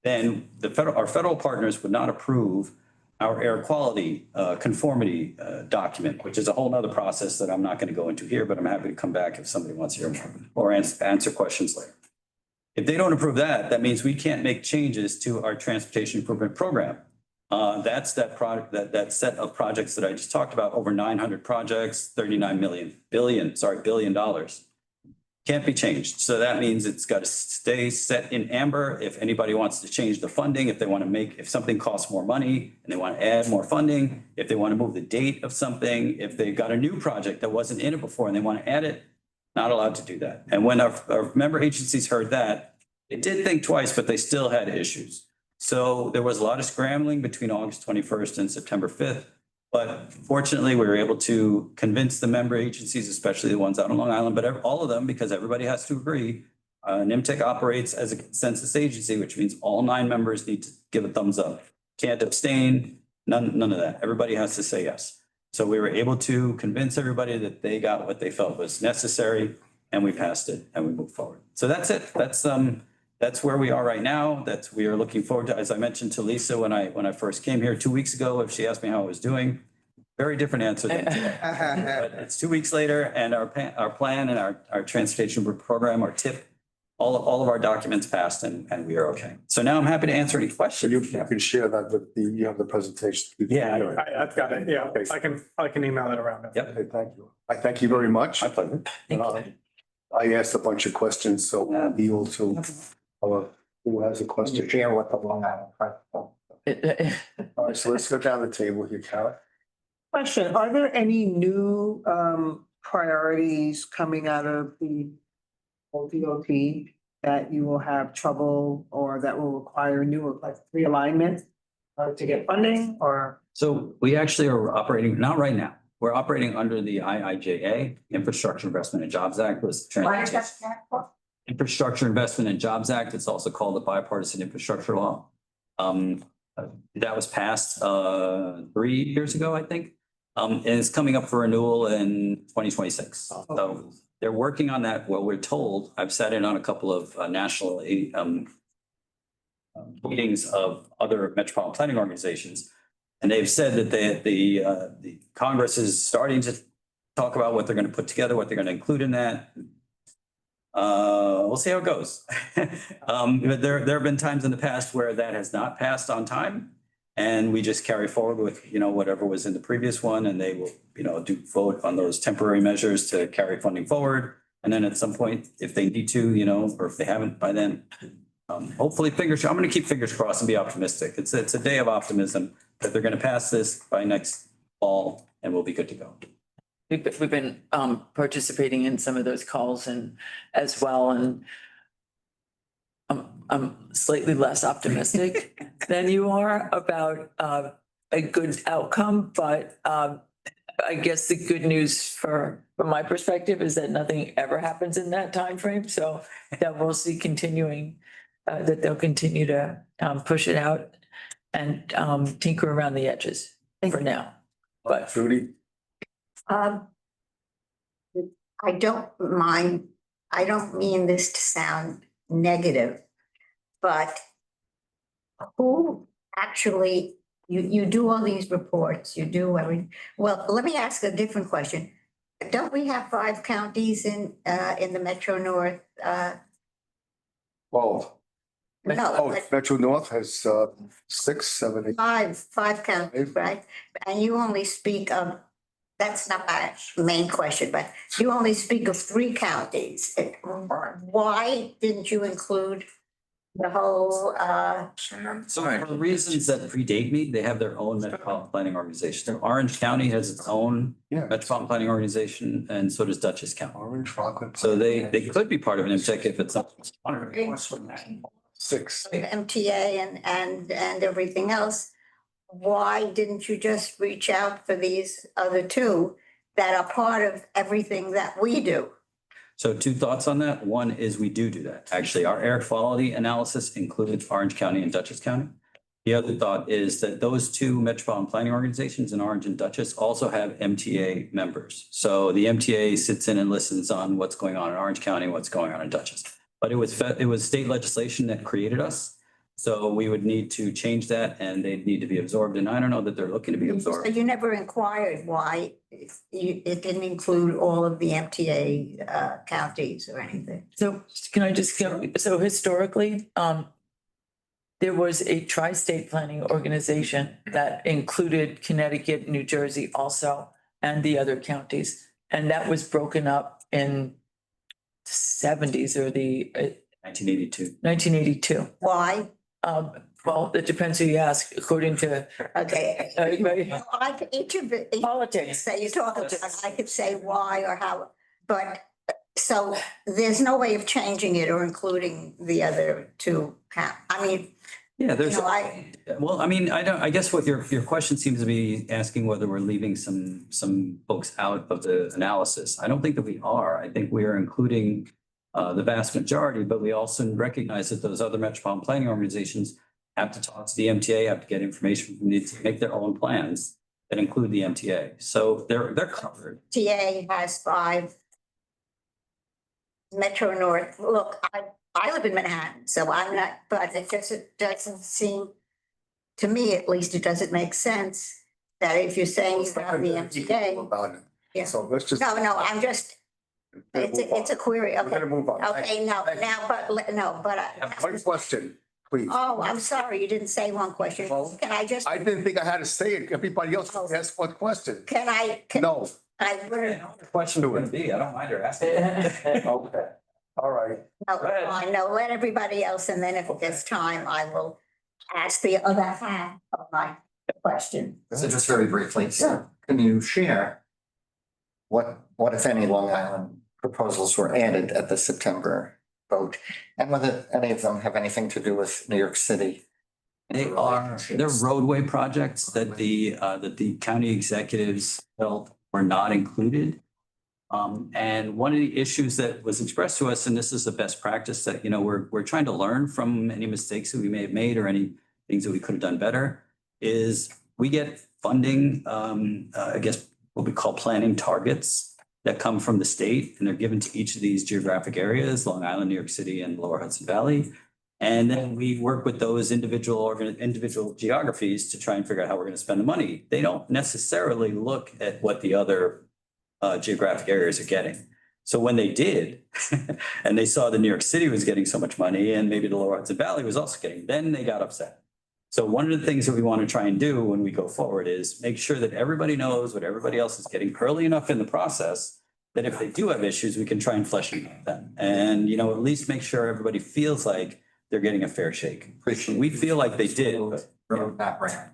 then our federal partners would not approve our air quality conformity document, which is a whole nother process that I'm not going to go into here, but I'm happy to come back if somebody wants to hear more or answer questions later. If they don't approve that, that means we can't make changes to our transportation improvement program. That's that product, that set of projects that I just talked about, over 900 projects, $39 billion. Can't be changed. So that means it's got to stay set in amber. If anybody wants to change the funding, if they want to if something costs more money and they want to add more funding, if they want to move the date of something, if they've got a new project that wasn't in it before and they want to add it, not allowed to do that. And when our member agencies heard that, they did think twice, but they still had issues. So there was a lot of scrambling between August 21st and September 5th. But fortunately, we were able to convince the member agencies, especially the ones out on Long Island, but all of them, because everybody has to agree. NIMTEC operates as a consensus agency, which means all 9 members need to give a thumbs up. Can't abstain, none of that. Everybody has to say yes. So we were able to convince everybody that they got what they felt was necessary, and we passed it and we moved forward. So that's it. That's where we are right now. We are looking forward to, as I mentioned to Lisa when I first came here 2 weeks ago, if she asked me how I was doing, very different answer than today. But it's 2 weeks later, and our plan and our transportation program, our TIP, all of our documents passed, and we are okay. So now I'm happy to answer any So questions. you can share that with you have the presentation. Yeah. I've got it. Yeah, Okay. I can email it around. Yep. Okay, thank you. I thank you very much. My pleasure. I asked a bunch of questions, so we'll be able to, who has a question? Share what the Long Island. All right, so let's go down the table here, Karen. Question, are there any new priorities coming out of the ODOT that you will have trouble or that will require new like realignment to get funding or? So we actually are operating, not right now, we're operating under the IIJA, Infrastructure Investment and Jobs Act was. Infrastructure Investment and Jobs Act. It's also called the Bipartisan Infrastructure Law. That was passed 3 years ago, I think. And it's coming up for renewal in 2026. So they're working on that. Well, we're told, I've sat in on a couple of national meetings of other metropolitan planning organizations. And they've said that the Congress is starting to talk about what they're going to put together, what they're going to include in that. We'll see how it goes. But there have been times in the past where that has not passed on time. And we just carry forward with, whatever was in the previous one, and they will, do vote on those temporary measures to carry funding forward. And then at some point, if they need to, or if they haven't by then, hopefully I'm going to keep fingers crossed and be optimistic. It's a day of optimism that they're going to pass this by next fall and we'll be good to go. We've been participating in some of those calls and as well, and I'm slightly less optimistic than you are about a good outcome, but I guess the good news from my perspective is that nothing ever happens in that time frame. So that we'll see continuing, that they'll continue to push it out and tinker around the edges for now. But Trudy? I don't mind, I don't mean this to sound negative, but who actually, you do all these reports, you do everything. Well, let me ask a different question. Don't we have 5 counties in the Metro North? Well, No, Metro North has 6, 7, 8. five counties, right? And you only speak of, that's not my main question, but you only speak of 3 counties. Why didn't you include the whole, So for reasons that predate me, they have their own metropolitan planning organization. Orange County has its own metropolitan planning organization, and so does Dutchess County. Orange, Rockland. So they could be part of an MTEC if it's up. 6. MTA and everything else? Why didn't you just reach out for these other 2 that are part of everything that we do? So 2 thoughts on that. One is we do that. Actually, our air quality analysis includes Orange County and Dutchess County. The other thought is that those two metropolitan planning organizations in Orange and Dutchess also have MTA members. So the MTA sits in and listens on what's going on in Orange County, what's going on in Dutchess. But it was state legislation that created us. So we would need to change that and they'd need to be absorbed. And I don't know that they're looking to be So absorbed. you never inquired why it didn't include all of the MTA counties or anything? So can I just go, so historically, there was a tri-state planning organization that included Connecticut, New Jersey also, and the other counties. And that was broken up in the 70s or the 1982. 1982. Why? Well, it depends who you ask, according to Okay. Each of the. politics. Say you talk about, I could say why or how, but so there's no way of changing it or including the other two. I mean, Yeah, you there's, know, well, I mean, I guess what your question seems to be asking whether we're leaving some folks out of the analysis. I don't think that we are. I think we are including the vast majority, but we also recognize that those other metropolitan planning organizations have to talk to the MTA, have to get information from the, to make their own plans that include the MTA. So they're covered. TA has 5. Metro North, look, I live in Manhattan, so I'm not, but it doesn't seem, to me at least, it doesn't make sense that if you're saying you have the MTA. About it. Yeah. So let's just. No, I'm just, it's a query, We're gonna okay, move on. okay, no, now, but, no, but. One question, please. Oh, I'm sorry, you didn't say one question. Well, Can I just, I didn't think I had to say it. Everybody else asked one question. can I, No, I would, The question would be, I don't mind her asking. okay, all right. no, fine, no, let everybody else, and then if there's time, I will ask the other half of my question. So just very briefly, so can you share what if any Long Island proposals were added at the September vote? And whether any of them have anything to do with New York City? They're roadway projects that the county executives felt were not included. And one of the issues that was expressed to us, and this is the best practice, that, you know, we're trying to learn from any mistakes that we may have made or any things that we could have done better, is we get funding, I guess what we call planning targets that come from the state, and they're given to each of these geographic areas, Long Island, New York City, and Lower Hudson Valley. And then we work with those individual geographies to try and figure out how we're going to spend the money. They don't necessarily look at what the other geographic areas are getting. So when they did, and they saw that New York City was getting so much money and maybe the Lower Hudson Valley was also getting, then they got upset. So one of the things that we want to try and do when we go forward is make sure that everybody knows what everybody else is getting early enough in the process that if they do have issues, we can try and flesh it out then. And, you know, at least make sure everybody feels like they're getting a fair shake. We feel like they did. Road, not rail.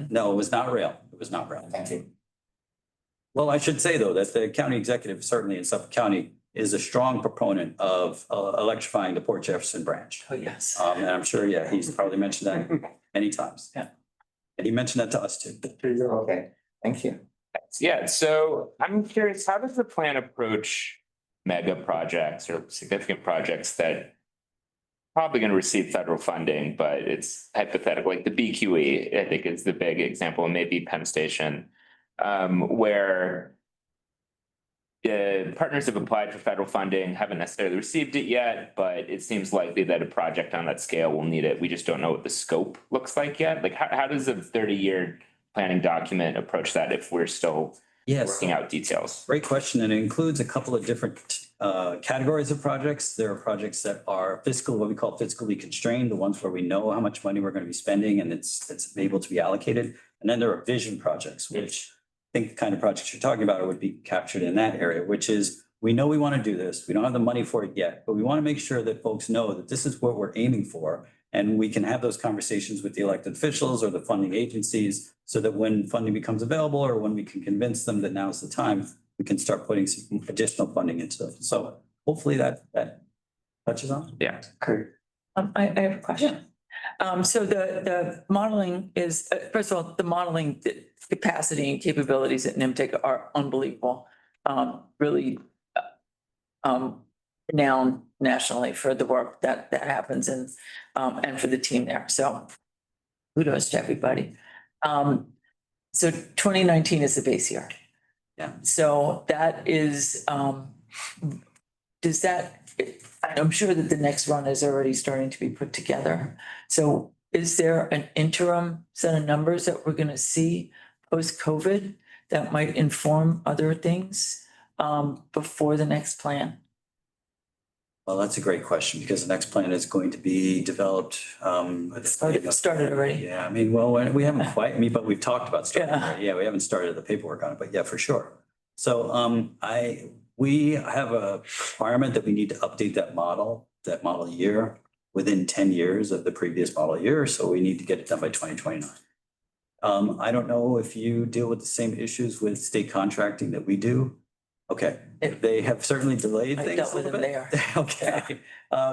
No, it was not rail. It was not rail. Thank you. Well, I should say, though, that the county executive, certainly in Suffolk County, is a strong proponent of electrifying the Port Jefferson branch. Oh, yes. And I'm sure, yeah, he's probably mentioned that many times. Yeah. And he mentioned that to us too. Okay, thank you. Yeah, so I'm curious, how does the plan approach mega projects or significant projects that probably going to receive federal funding, but it's hypothetical, like the BQE, I think is the big example, and maybe Penn Station, where the partners have applied for federal funding, haven't necessarily received it yet, but it seems likely that a project on that scale will need it. We just don't know what the scope looks like yet. Like how does a 30-year planning document approach that if we're still working out details? Great question. And it includes a couple of different categories of projects. There are projects that are what we call fiscally constrained, the ones where we know how much money we're going to be spending and it's able to be allocated. And then there are vision projects, which I think the kind of projects you're talking about would be captured in that area, which is we know we want to do this. We don't have the money for it yet, but we want to make sure that folks know that this is what we're aiming for. And we can have those conversations with the elected officials or the funding agencies so that when funding becomes available or when we can convince them that now's the time, we can start putting some additional funding into it. So hopefully that touches on. Yeah. I have a question. So the modeling is, first of all, the modeling the capacity and capabilities at NIMTIC are unbelievable. Really renowned nationally for the work that happens and for the team there. So kudos to everybody. So 2019 is the base year. Yeah. So that is, does that, I'm sure that the next run is already starting to be put together. So is there an interim set of numbers that we're gonna see post-COVID that might inform other things before the next plan? Well, that's a great question because the next plan is going to be developed. Started already. Yeah, I mean, well, we haven't quite, but we've talked about starting. Already. Yeah, we haven't started the paperwork on it, but yeah, for sure. So we have a requirement that we need to update that model year within 10 years of the previous model year. So we need to get it done by 2029. I don't know if you deal with the same issues with state contracting that we do. Okay, they have certainly delayed I things dealt a with little them bit. there. Okay,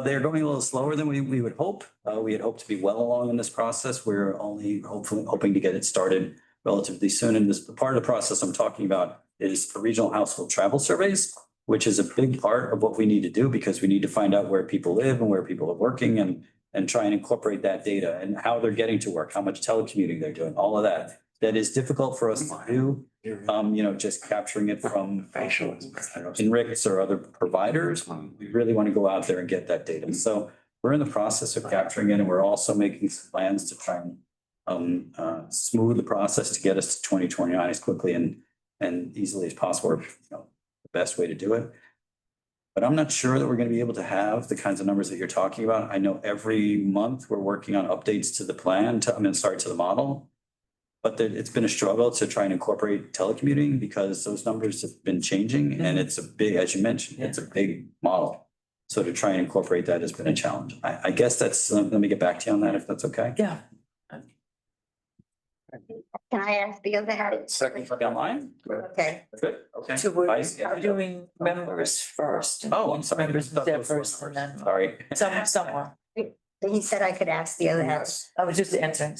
they're going a little slower than we would hope. We had hoped to be well along in this process. We're only hoping to get it started relatively soon. And the part of the process I'm talking about is regional household travel surveys, which is a big part of what we need to do because we need to find out where people live and where people are working and try and incorporate that data and how they're getting to work, how much telecommuting they're doing, all of that. That is difficult for us to do. Just capturing it from Enrix or other providers. We really want to go out there and get that data. So we're in the process of capturing it and we're also making some plans to try and smooth the process to get us to 2029 as quickly and easily as possible, the best way to do it. But I'm not sure that we're going to be able to have the kinds of numbers that you're talking about. I know every month we're working on updates to the plan, to the model. But it's been a struggle to try and incorporate telecommuting because those numbers have been changing and it's a big, as you mentioned, it's a big model. So to try and incorporate that has been a challenge. I guess let me get back to you on that if that's okay. Yeah. Can I ask the other half? Second online? Okay, Good, okay. So we're Vice, yeah. doing members first. Oh, I'm sorry. Members was there first and then Sorry. somewhere. he said I could ask the other half. I was just answering.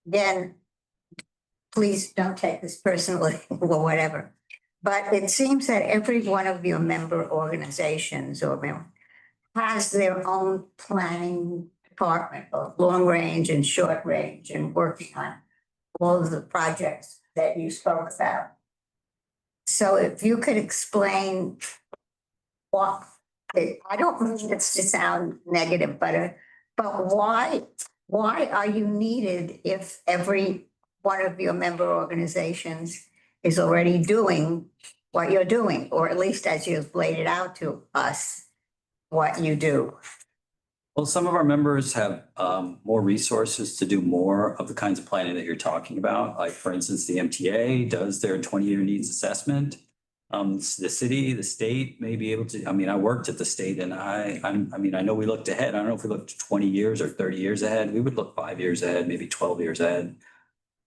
Then please don't take this personally or whatever. But it seems that every one of your member organizations has their own planning department, both long range and short range, and working on all of the projects that you spoke about. So if you could explain what, I don't mean this to sound negative, but why are you needed if every one of your member organizations is already doing what you're doing, or at least as you've laid it out to us, what you do? Well, some of our members have more resources to do more of the kinds of planning that you're talking about. Like, for instance, the MTA does their 20-year needs assessment. The city, the state may be able to, I worked at the state and I know we looked ahead. I don't know if we looked 20 years or 30 years ahead. We would look 5 years ahead, maybe 12 years ahead.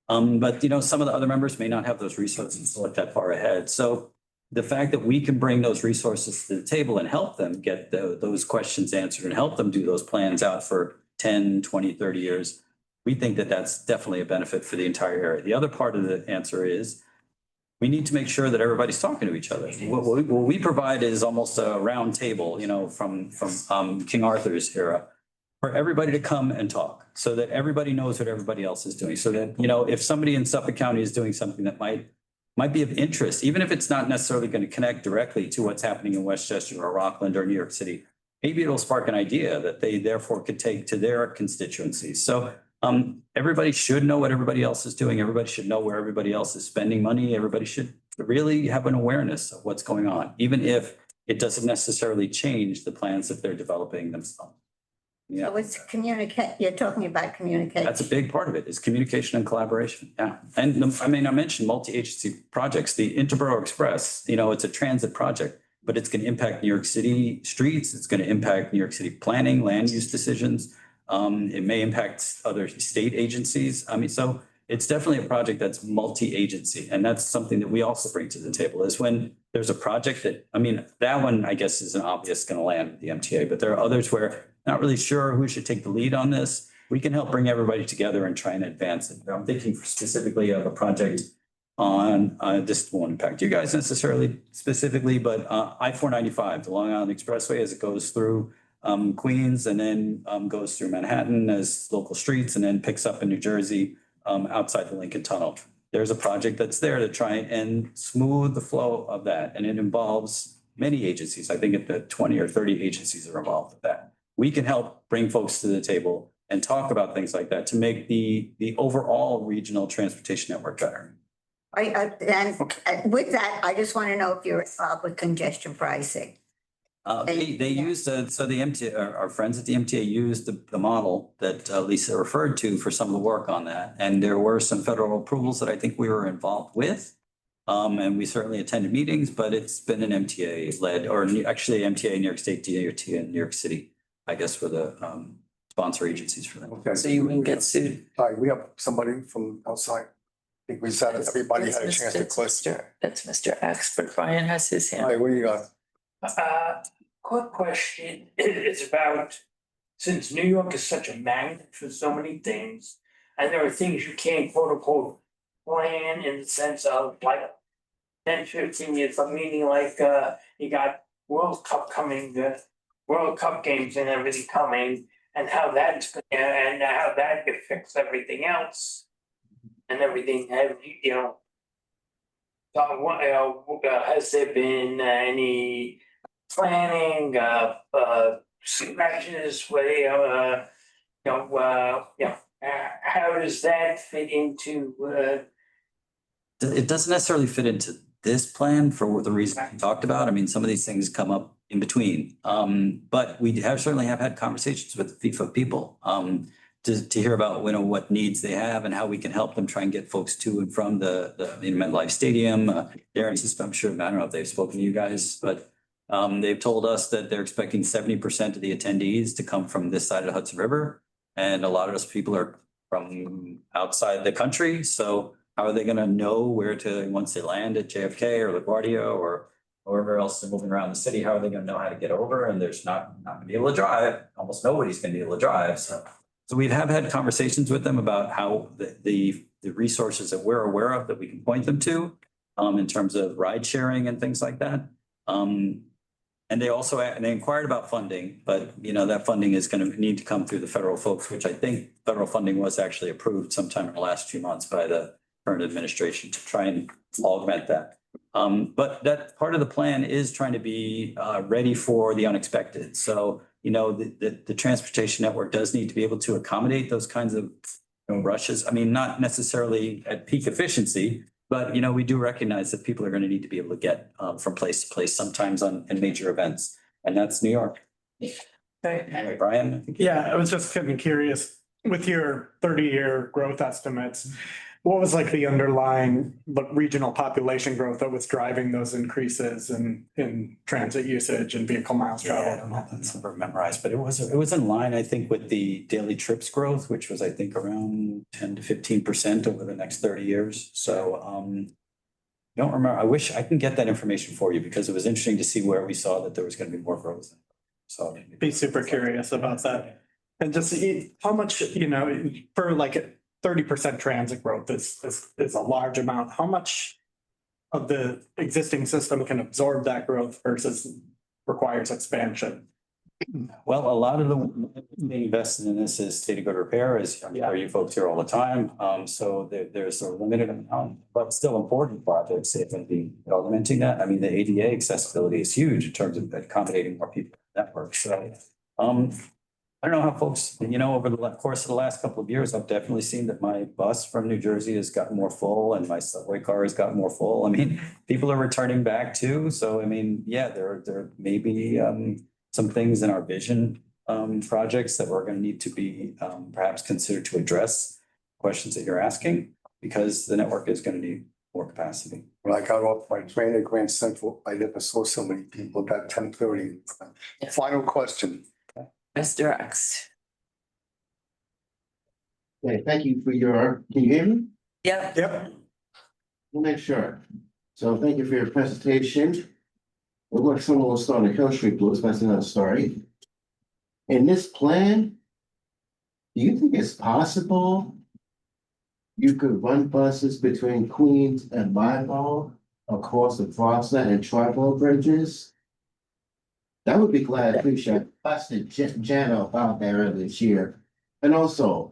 But some of the other members may not have those resources to look that far ahead. So the fact that we can bring those resources to the table and help them get those questions answered and help them do those plans out for 10, 20, 30 years, we think that that's definitely a benefit for the entire area. The other part of the answer is we need to make sure that everybody's talking to each other. What we provide is almost a round table, from King Arthur's era, for everybody to come and talk so that everybody knows what everybody else is doing. So that, if somebody in Suffolk County is doing something that might be of interest, even if it's not necessarily going to connect directly to what's happening in Westchester or Rockland or New York City, maybe it'll spark an idea that they therefore could take to their constituencies. So everybody should know what everybody else is doing. Everybody should know where everybody else is spending money. Everybody should really have an awareness of what's going on, even if it doesn't necessarily change the plans that they're developing themselves. Yeah. So it's you're talking about communication. That's a big part of it, is communication and collaboration. Yeah. And I mentioned multi-agency projects. The Interborough Express, it's a transit project, but it's going to impact New York City streets. It's going to impact New York City planning, land use decisions. It may impact other state agencies. So it's definitely a project that's multi-agency. And that's something that we also bring to the table, is when there's a project that one, I guess, is an obvious going to land with the MTA, but there are others where not really sure who should take the lead on this. We can help bring everybody together and try and advance it. I'm thinking specifically of a project on, this won't impact you guys necessarily specifically, but I-495, the Long Island Expressway, as it goes through Queens and then goes through Manhattan as local streets and then picks up in New Jersey outside the Lincoln Tunnel. There's a project that's there to try and smooth the flow of that, and it involves many agencies. I think the 20 or 30 agencies are involved with that. We can help bring folks to the table and talk about things like that to make the overall regional transportation network better. And with that, I just want to know if you're involved with congestion pricing. They used, so the MTA, our friends at the MTA used the model that Lisa referred to for some of the work on that. And there were some federal approvals that I think we were involved with. And we certainly attended meetings, but it's been an MTA led, or actually MTA, New York State, DOT in New York City, I guess, for the sponsor agencies for that. Okay. So you wouldn't get sued. Hi, we have somebody from outside. I think we said it, everybody had a chance to click. That's Mr. X, but Brian has his hand. Hi, what do you got? Quick question is about, since New York is such a magnet for so many things, and there are things you can't quote unquote plan in the sense of like 10, 15 years, but meaning like you got World Cup coming, the World Cup games and everything coming, and how that's and how that affects everything else and everything, you know. Has there been any planning, scratches, where, how does that fit into, It doesn't necessarily fit into this plan for the reason I talked about. I mean, some of these things come up in between. But we certainly have had conversations with the FIFA people to hear about, you know, what needs they have and how we can help them try and get folks to and from the MetLife Stadium. Darren, I'm sure, I don't know if they've spoken to you guys, but they've told us that they're expecting 70% of the attendees to come from this side of the Hudson River. And a lot of those people are from outside the country. So how are they going to know where to, once they land at JFK or LaGuardia or wherever else they're moving around the city, how are they going to know how to get over? And there's not going to be able to drive. Almost nobody's going to be able to drive. So we have had conversations with them about how the resources that we're aware of that we can point them to in terms of ride sharing and things like that. And they also, they inquired about funding, but you know, that funding is going to need to come through the federal folks, which I think federal funding was actually approved sometime in the last few months by the current administration to try and augment that. But that part of the plan is trying to be ready for the unexpected. So, you know, the transportation network does need to be able to accommodate those kinds of rushes. I mean, not necessarily at peak efficiency, but, you know, we do recognize that people are going to need to be able to get from place to place sometimes in major events. And that's New York. Right. Anyway, Brian, I think. Yeah, I was just kind of curious with your 30-year growth estimates. What was like the underlying regional population growth that was driving those increases in transit usage and vehicle miles traveled? And all that's never memorized, but it was in line, I think, with the daily trips growth, which was, I think, around 10 to 15% over the next 30 years. So I don't remember. I wish I can get that information for you because it was interesting to see where we saw that there was going to be more growth. So be super curious about that. And just how much, you know, for like 30% transit growth is a large amount. How much of the existing system can absorb that growth versus requires expansion? Well, a lot of the invested in this is state of good repair, as I'm sure you folks hear all the time. So there's a limited amount, but still important projects if indeed augmenting that. I mean, the ADA accessibility is huge in terms of accommodating more people in the network. So I don't know how folks, you know, over the course of the last couple of years, I've definitely seen that my bus from New Jersey has gotten more full and my subway car has gotten more full. I mean, people are returning back too. So, I mean, yeah, there may be some things in our vision projects that we're going to need to be perhaps considered to address questions that you're asking because the network is going to need more capacity. When I got off my train at Grand Central, I never saw so many people at 10:30. Final question. Mr. X. Okay, thank you for your, can you hear me? Yeah. Yep. We'll make sure. So thank you for your presentation. It looks like someone will start on the Hill Street Blues, that's another story. In this plan, do you think it's possible you could run buses between Queens and Whitehall across the Crossnet and Tribal bridges? That would be glad, appreciate. Asked Jano about that earlier this year. And also,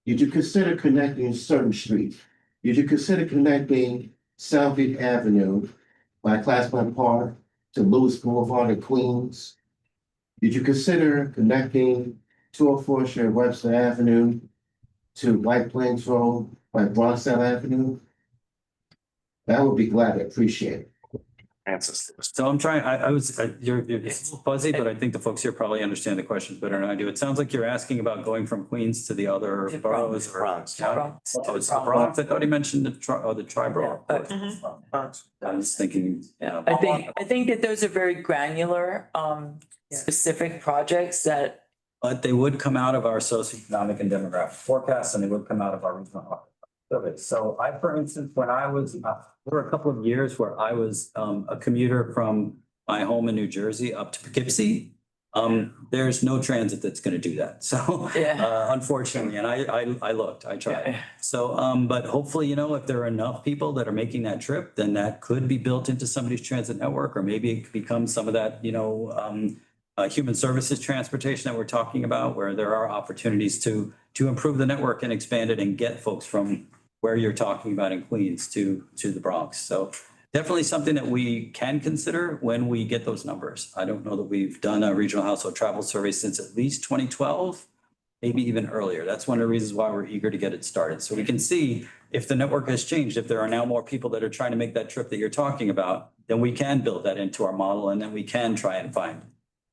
did you consider connecting certain streets? Did you consider connecting Southgate Avenue by Classman Park to Lewis Boulevard in Queens? Did you consider connecting 204 Sher Webster Avenue to White Plains Road by Bronxville Avenue? That would be glad, appreciate it. Francis. So I'm trying, I was, you're it's a little fuzzy, but I think the folks here probably understand the questions better than I do. It sounds like you're asking about going from Queens to the other To boroughs or. Bronx. Bronx. Oh, it's the Bronx. I thought he mentioned the tri-borough. I was thinking, yeah. I think that those are very granular, specific projects that, But they would come out of our socioeconomic and demographic forecasts, and they would come out of our regional survey. So I, for instance, when I was, there were a couple of years where I was a commuter from my home in New Jersey up to Poughkeepsie. There's no transit that's gonna do that. So Yeah. unfortunately, and I looked, I tried. Yeah. So but hopefully, if there are enough people that are making that trip, then that could be built into somebody's transit network, or maybe it could become some of that, human services transportation that we're talking about, where there are opportunities to improve the network and expand it and get folks from where you're talking about in Queens to the Bronx. So definitely something that we can consider when we get those numbers. I don't know that we've done a regional household travel survey since at least 2012, maybe even earlier. That's one of the reasons why we're eager to get it started. So we can see if the network has changed, if there are now more people that are trying to make that trip that you're talking about, then we can build that into our model, and then we can try and find.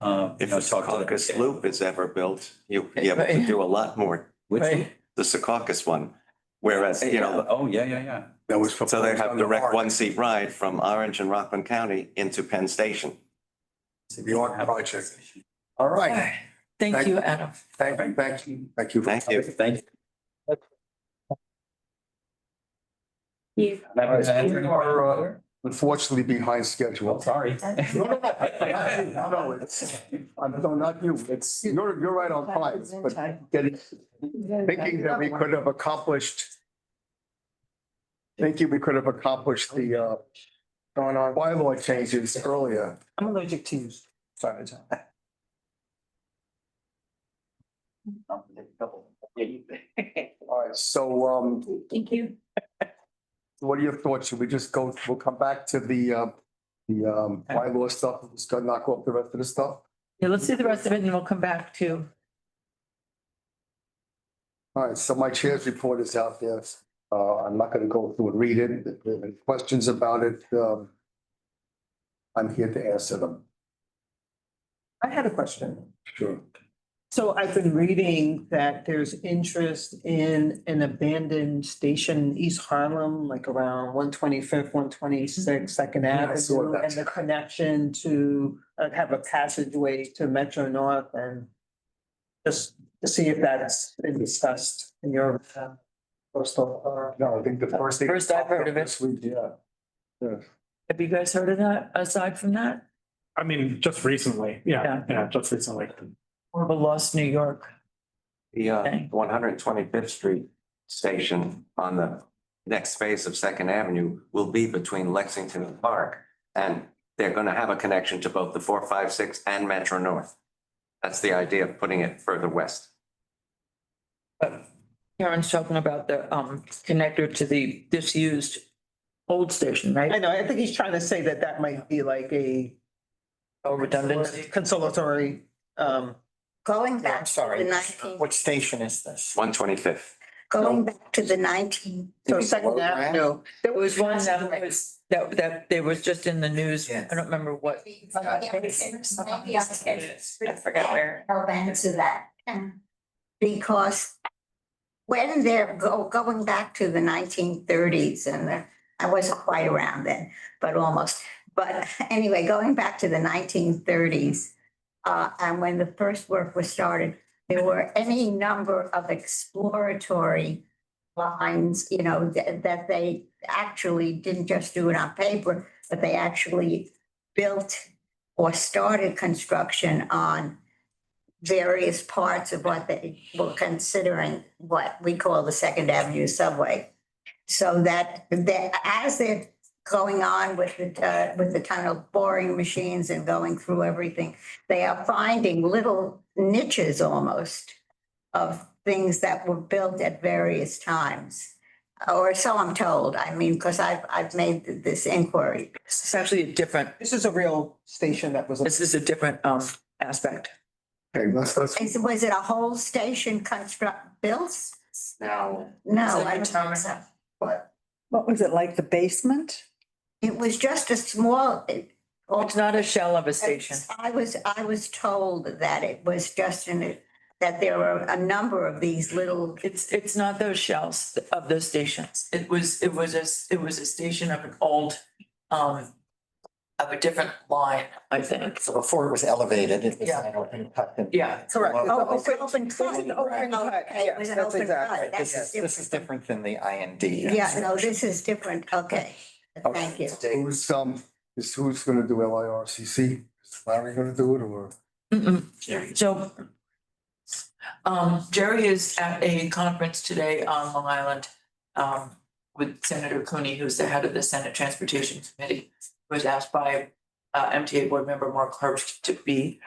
If the Secaucus loop is ever built, you'll be able to do a lot more. Which, right, The Secaucus one, whereas, oh, yeah. That was. so they have direct one one-seat ride from Orange and Rockland County into Penn Station. The York project. All right. thank you, Adam. Thank you. Thank you. Thank you. You. We are unfortunately behind schedule. Sorry. No, not you. You're right on time, but thinking that we could have accomplished. Thinking we could have accomplished the bylaw changes earlier. I'm allergic to you. Sorry. All right, so Thank you. what are your thoughts? Should we just we'll come back to the bylaw stuff, just go knock off the rest of the stuff? Yeah, let's see the rest of it and then we'll come back to. All right, so my chair's report is out there. I'm not gonna go through and read it. If there are any questions about it, I'm here to answer them. I had a question. Sure. So I've been reading that there's interest in an abandoned station in East Harlem, like around 125th, 126th, Second I saw Avenue, that. and the connection to have a passageway to Metro North, and just to see if that's been discussed in your coastal. No, I think the first thing. First I've heard of it. This week, yeah. Yeah. Have you guys heard of that aside from that? I mean, just recently. Yeah, just recently. Or the Lost New York? The Okay. 125th Street station on the next phase of Second Avenue will be between Lexington and Park. And they're going to have a connection to both the 456 and Metro North. That's the idea of putting it further west. Karen's talking about the connector to the disused old station, I right? know, I think he's trying to say that that might be like a Oh, redundancy. consolatory, Going back to the nineteen, What station is this? 125th. going back to the 19. so Second Avenue. There was one that there was just in the news. Yes. I don't remember what. I forget where. I'll answer that. Because when they're going back to the 1930s, and I wasn't quite around then, but almost. But anyway, going back to the 1930s, and when the first work was started, there were any number of exploratory lines, that they actually didn't just do it on paper, but they actually built or started construction on various parts of what they were considering what we call the Second Avenue subway. So that as they're going on with the tunnel boring machines and going through everything. They are finding little niches almost of things that were built at various times. Or so I'm told. I mean, because I've made this inquiry. It's actually a different, This is a real station that was. this is a different aspect. Okay, let's, Was it a whole station built? Now, No, I don't think so. What was it, like the basement? It was just a small. It's not a shell of a station. I was told that it was just that there were a number of these little. It's not those shells of those stations. It was a station of an old, of a different line, I think. So before it was elevated, it was Yeah. an open cut. and- Yeah. Correct. Oh, it was Open- an open cut. It was an open cut. Okay, it was an Yes, open that's cut. exactly. That's This is different than the IND. Yeah, no, this is different. Okay, thank you. who's gonna do LIRCC? Is Larry gonna do it or? So, Jerry is at a conference today on Long Island, with Senator Cooney, who's the head of the Senate Transportation Committee, who was asked by, MTA board member Mark Herbst to be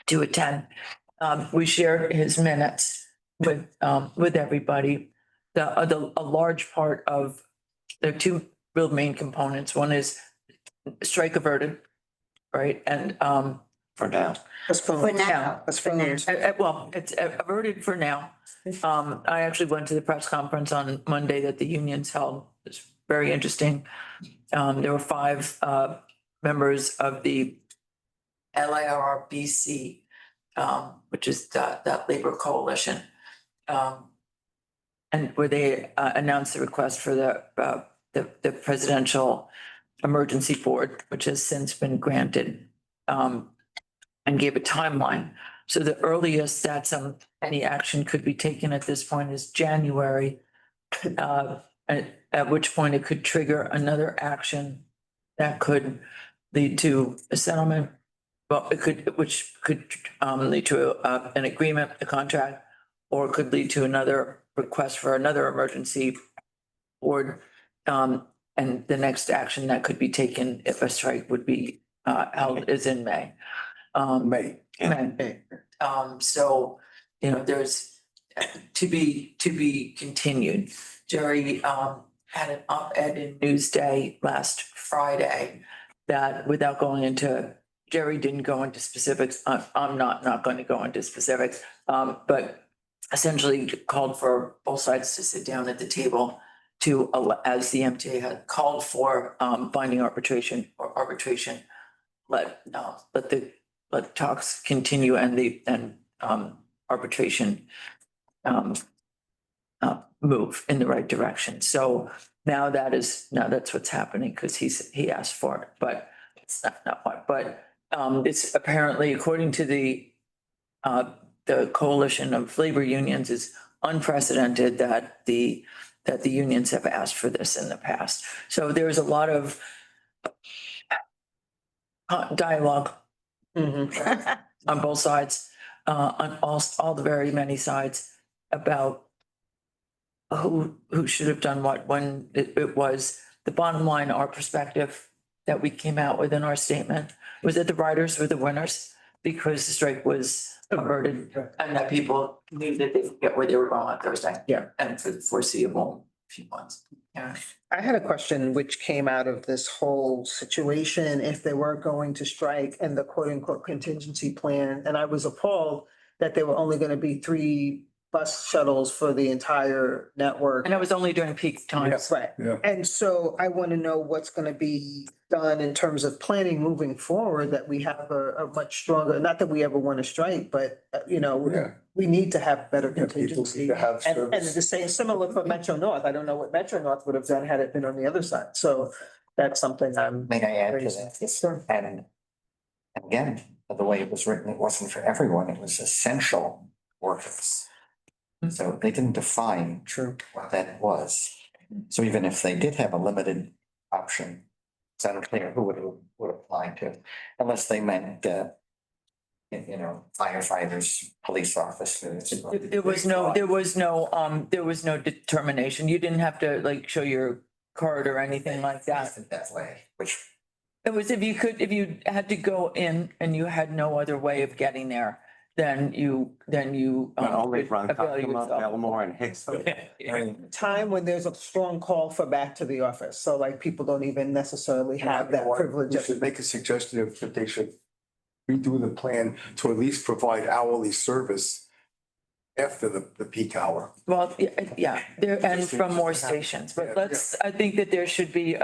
to attend. We shared his minutes with everybody. A large part of, there are two real main components. One is strike averted, right? And, for now. For now. well, it's averted for now. I actually went to the press conference on Monday that the unions held. It's very interesting. There were 5 members of the LIRBC, which is that labor coalition. And where they announced the request for the presidential emergency board, which has since been granted, and gave a timeline. So the earliest that any action could be taken at this point is January, at which point it could trigger another action that could lead to a settlement. Well, which could lead to an agreement, a contract, or could lead to another request for another emergency board. And the next action that could be taken if a strike would be held is in May. May. May. So, there's to be continued. Jerry had an op-ed in Newsday last Friday that, without going into, Jerry didn't go into specifics. I'm not going to go into specifics, but essentially called for both sides to sit down at the table to, as the MTA had called for, binding arbitration or arbitration. Let talks continue and arbitration move in the right direction. So now that's what's happening because he asked for it, but it's not what, but it's apparently, according to the coalition of labor unions, is unprecedented that the unions have asked for this in the past. So there's a lot of dialogue on both sides, on all the very many sides, about who should have done what when it was. The bottom line, our perspective that we came out with in our statement was that the riders were the winners because the strike was averted and that people knew that they could get where they were going on Thursday. Yeah. And for the foreseeable few months. Yeah. I had a question which came out of this whole situation, if they were going to strike and the quote unquote contingency plan, and I was appalled that there were only gonna be 3 bus shuttles for the entire network. And it was only during peak times. Right. Yeah. And so I want to know what's going to be done in terms of planning moving forward, that we have a much stronger, not that we ever want to strike, but Yeah. we need to have better Yeah, people need contingency. to have And service. the same, similar for Metro North. I don't know what Metro North would have done had it been on the other side. So that's something I'm. May I add to that? Yes, sir. And again, the way it was written, it wasn't for everyone. It was essential workers. So they didn't define True. what that was. So even if they did have a limited option, it's unclear who would apply to, unless they meant, firefighters, police officers. There was no determination. You didn't have to show your card or anything like that. That way, which It was if you had to go in and you had no other way of getting there, then you. But only could from avail Tuckahoe, yourself. Belmore and Hicksville. Time when there's a strong call for back to the office, so like people don't even necessarily have that privilege. We should make a suggestion that they should redo the plan to at least provide hourly service after the peak hour. Well, yeah, there, and from more stations, but I think that there should be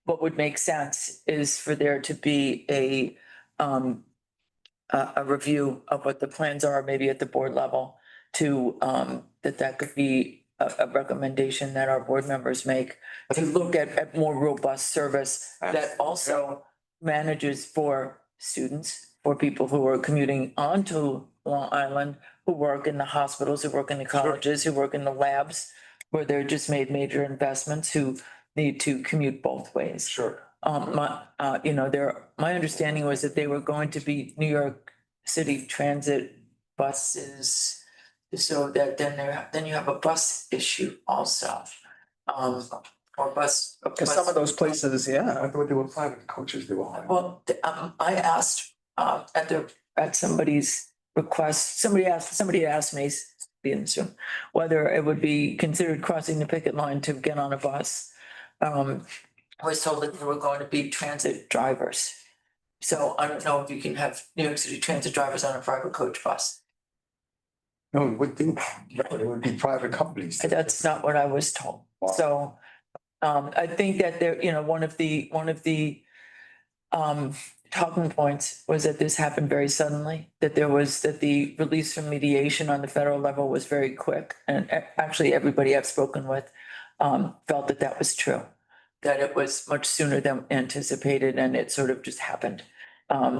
what would make sense is for there to be a review of what the plans are, maybe at the board level, to, that could be a recommendation that our board members make, to look at more robust service that also manages for students, for people who are commuting onto Long Island, who work in the hospitals, who work in the colleges, who work in the labs, where they're just made major investments, who need to commute both ways. Sure. My understanding was that they were going to be New York City Transit buses, so that then you have a bus issue also. Or bus. Cause some of those places, I yeah. thought they were private coaches they were hiring. Well, I asked, at somebody's request, somebody asked me, being this room, whether it would be considered crossing the picket line to get on a bus. I was told that there were going to be transit drivers. So I don't know if you can have New York City transit drivers on a private coach bus. No, it would be private companies. That's not what I was told. So I think that there, one of the talking points was that this happened very suddenly, that the release from mediation on the federal level was very quick. And actually, everybody I've spoken with felt that that was true, that it was much sooner than anticipated and it sort of just happened.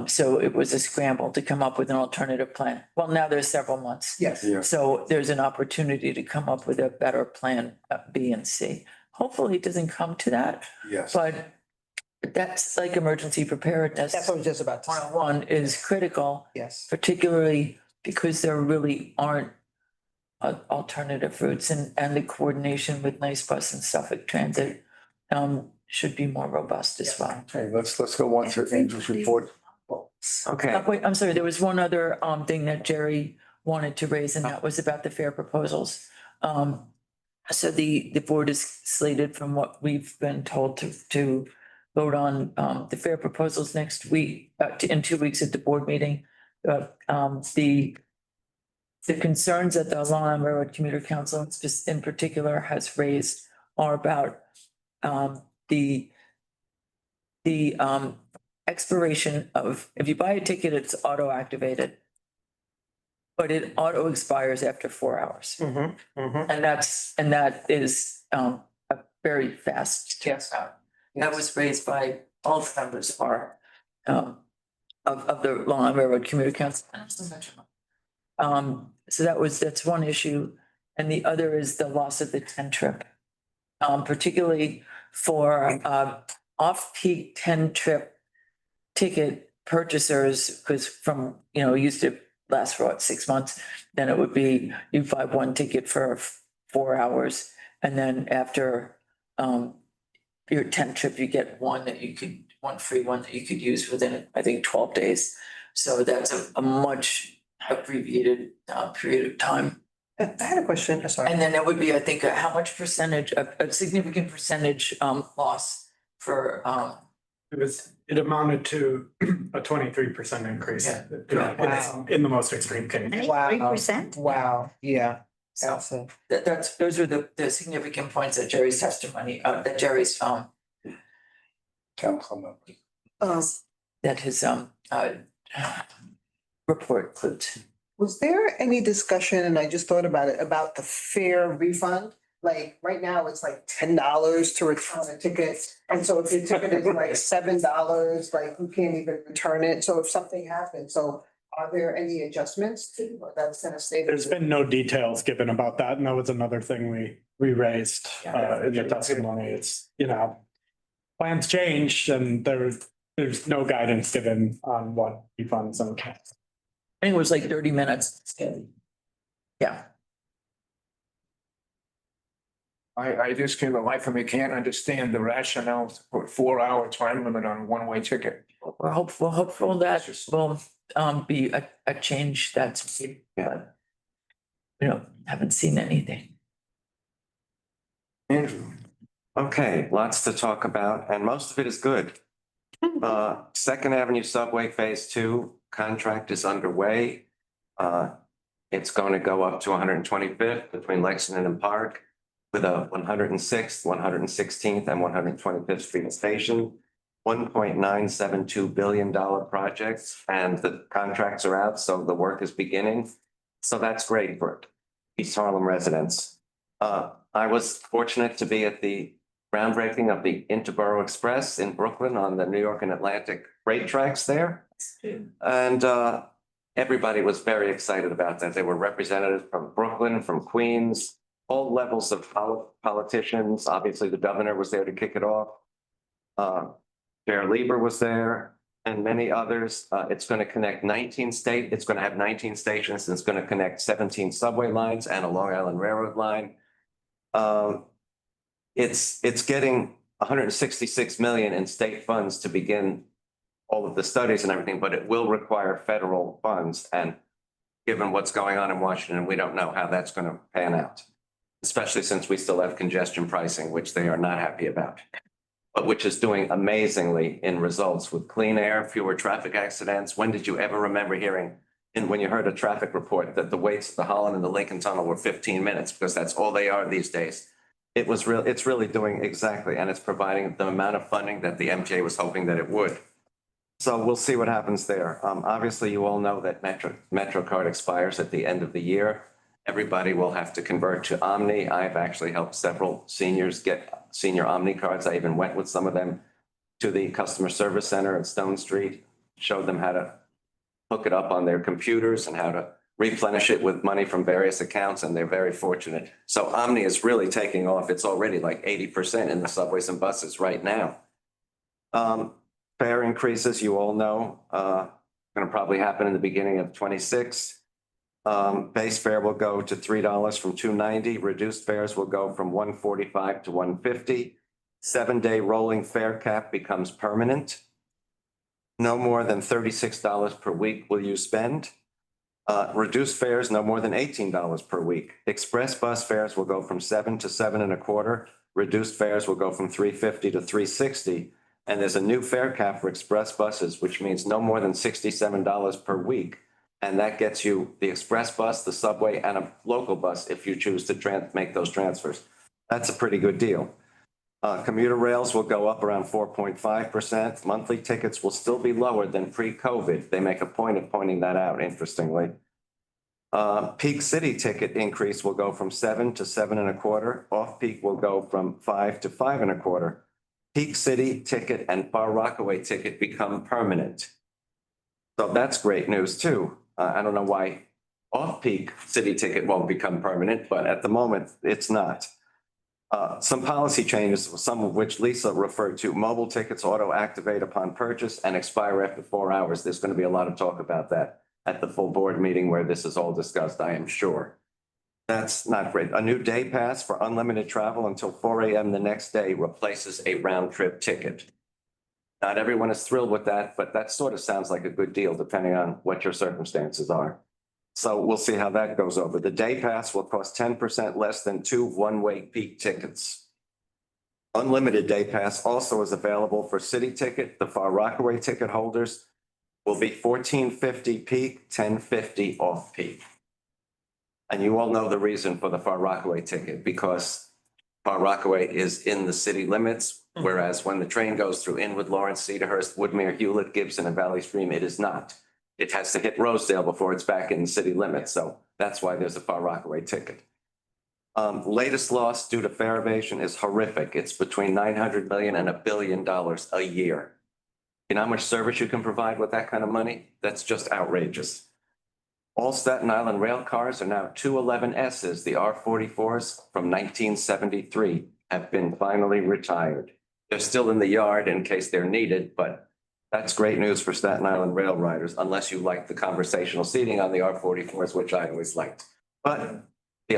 So it was a scramble to come up with an alternative plan. Well, now there's several months. Yes. Yeah. So there's an opportunity to come up with a better plan, B and C. Hopefully it doesn't come to that, Yes. but that's like emergency preparedness. That's what I was just about to say. 101 is critical, Yes. particularly because there really aren't alternative routes, and the coordination with Nice Bus and Suffolk Transit should be more robust as well. Okay, let's go on to Andrew's report. Okay, Wait, I'm sorry, there was one other thing that Jerry wanted to raise, and that was about the fare proposals. So the board is slated, from what we've been told, to vote on the fare proposals next week, in 2 weeks at the board meeting. The concerns that the Long Island Railroad Commuter Council in particular has raised are about the expiration of, if you buy a ticket, it's auto activated, but it auto expires after 4 hours. And that is a very fast turnaround. That was raised by all the members of our of the Long Island Railroad Commuter Council. So that's one issue. And the other is the loss of the 10 trip. Particularly for off-peak 10 trip ticket purchasers, because from, it used to last for 6 months, then it would be you buy one ticket for 4 hours, and then after your 10 trip, you get one free one that you could use within, I think, 12 days. So that's a much abbreviated period of time. I had a question, sorry. And then it would be, I think, how much percentage, a significant percentage loss for It amounted to a 23% increase. Yeah. In the most extreme case. Wow. 3%? Wow, yeah. So those were the significant points that Jerry's testimony, that Jerry's Council members. that his report includes. Was there any discussion, and I just thought about it, about the fare refund? Like, right now, it's like $10 to return a ticket, and so if your ticket is like $7, like, you can't even return it, so if something happens, so are there any adjustments to, or that's gonna stay? There's been no details given about that, and that was another thing we raised in the testimony. It's, plans change and there's no guidance given on what refunds and caps. I think it was like 30 minutes. Yeah. I just can't, the life of me can't understand the rationale to put 4 hour time limit on a one-way ticket. We're hopeful that will be a change that's made, but haven't seen anything. Andrew, Okay, lots to talk about, and most of it is good. Second Avenue Subway Phase Two contract is underway. It's going to go up to 125th between Lexington and Park with a 106th, 116th, and 125th Street station. $1.972 billion projects, and the contracts are out, so the work is beginning. So that's great for East Harlem residents. I was fortunate to be at the groundbreaking of the Interborough Express in Brooklyn on the New York and Atlantic freight tracks there. And everybody was very excited about that. There were representatives from Brooklyn, from Queens, all levels of politicians. Obviously, the governor was there to kick it off. Chair Lieber was there and many others. It's going to connect 19 states. It's going to have 19 stations. And it's going to connect 17 subway lines and a Long Island Railroad line. It's getting 166 million in state funds to begin all of the studies and everything, but it will require federal funds. And given what's going on in Washington, we don't know how that's going to pan out, especially since we still have congestion pricing, which they are not happy about, but which is doing amazingly in results with clean air, fewer traffic accidents. When did you ever remember hearing, and when you heard a traffic report, that the waits at the Holland and the Lincoln Tunnel were 15 minutes, because that's all they are these days? It's really doing exactly, and it's providing the amount of funding that the MTA was hoping that it would. So we'll see what happens there. Obviously, you all know that MetroCard expires at the end of the year. Everybody will have to convert to Omni. I've actually helped several seniors get senior Omni cards. I even went with some of them to the customer service center at Stone Street, showed them how to hook it up on their computers and how to replenish it with money from various accounts, and they're very fortunate. So Omni is really taking off. It's already like 80% in the subways and buses right now. Fare increases, you all know, going to probably happen in the beginning of 26. Base fare will go to $3 from $2.90. Reduced fares will go from $1.45 to $1.50. 7-day rolling fare cap becomes permanent. No more than $36 per week will you spend. Reduced fares no more than $18 per week. Express bus fares will go from $7 to $7.25. Reduced fares will go from $3.50 to $3.60. And there's a new fare cap for express buses, which means no more than $67 per week. And that gets you the express bus, the subway, and a local bus if you choose to make those transfers. That's a pretty good deal. Commuter rails will go up around 4.5%. Monthly tickets will still be lower than pre-COVID. They make a point of pointing that out, interestingly. Peak city ticket increase will go from 7 to 7.25. Off-peak will go from 5 to 5.25. Peak city ticket and Far Rockaway ticket become permanent. So that's great news too. I don't know why off-peak city ticket won't become permanent, but at the moment it's not. Some policy changes, some of which Lisa referred to. Mobile tickets auto-activate upon purchase and expire after 4 hours. There's going to be a lot of talk about that at the full board meeting where this is all discussed, I am sure. That's not great. A new day pass for unlimited travel until 4 a.m. the next day replaces a round-trip ticket. Not everyone is thrilled with that, but that sort of sounds like a good deal depending on what your circumstances are. So we'll see how that goes over. The day pass will cost 10% less than 2 one-way peak tickets. Unlimited day pass also is available for city ticket. The Far Rockaway ticket holders will be $14.50 peak, $10.50 off peak. And you all know the reason for the Far Rockaway ticket, because Far Rockaway is in the city limits, whereas when the train goes through Inwood, Lawrence, Cedarhurst, Woodmere, Hewlett, Gibson, and Valley Stream, it is not. It has to hit Rosedale before it's back in the city limits. So that's why there's a Far Rockaway ticket. Latest loss due to fare evasion is horrific. It's between $900 million and $1 billion a year. You know how much service you can provide with that kind of money? That's just outrageous. All Staten Island rail cars are now 211Ss. The R44s from 1973 have been finally retired. They're still in the yard in case they're needed, but that's great news for Staten Island rail riders, unless you like the conversational seating on the R44s, which I always liked. But The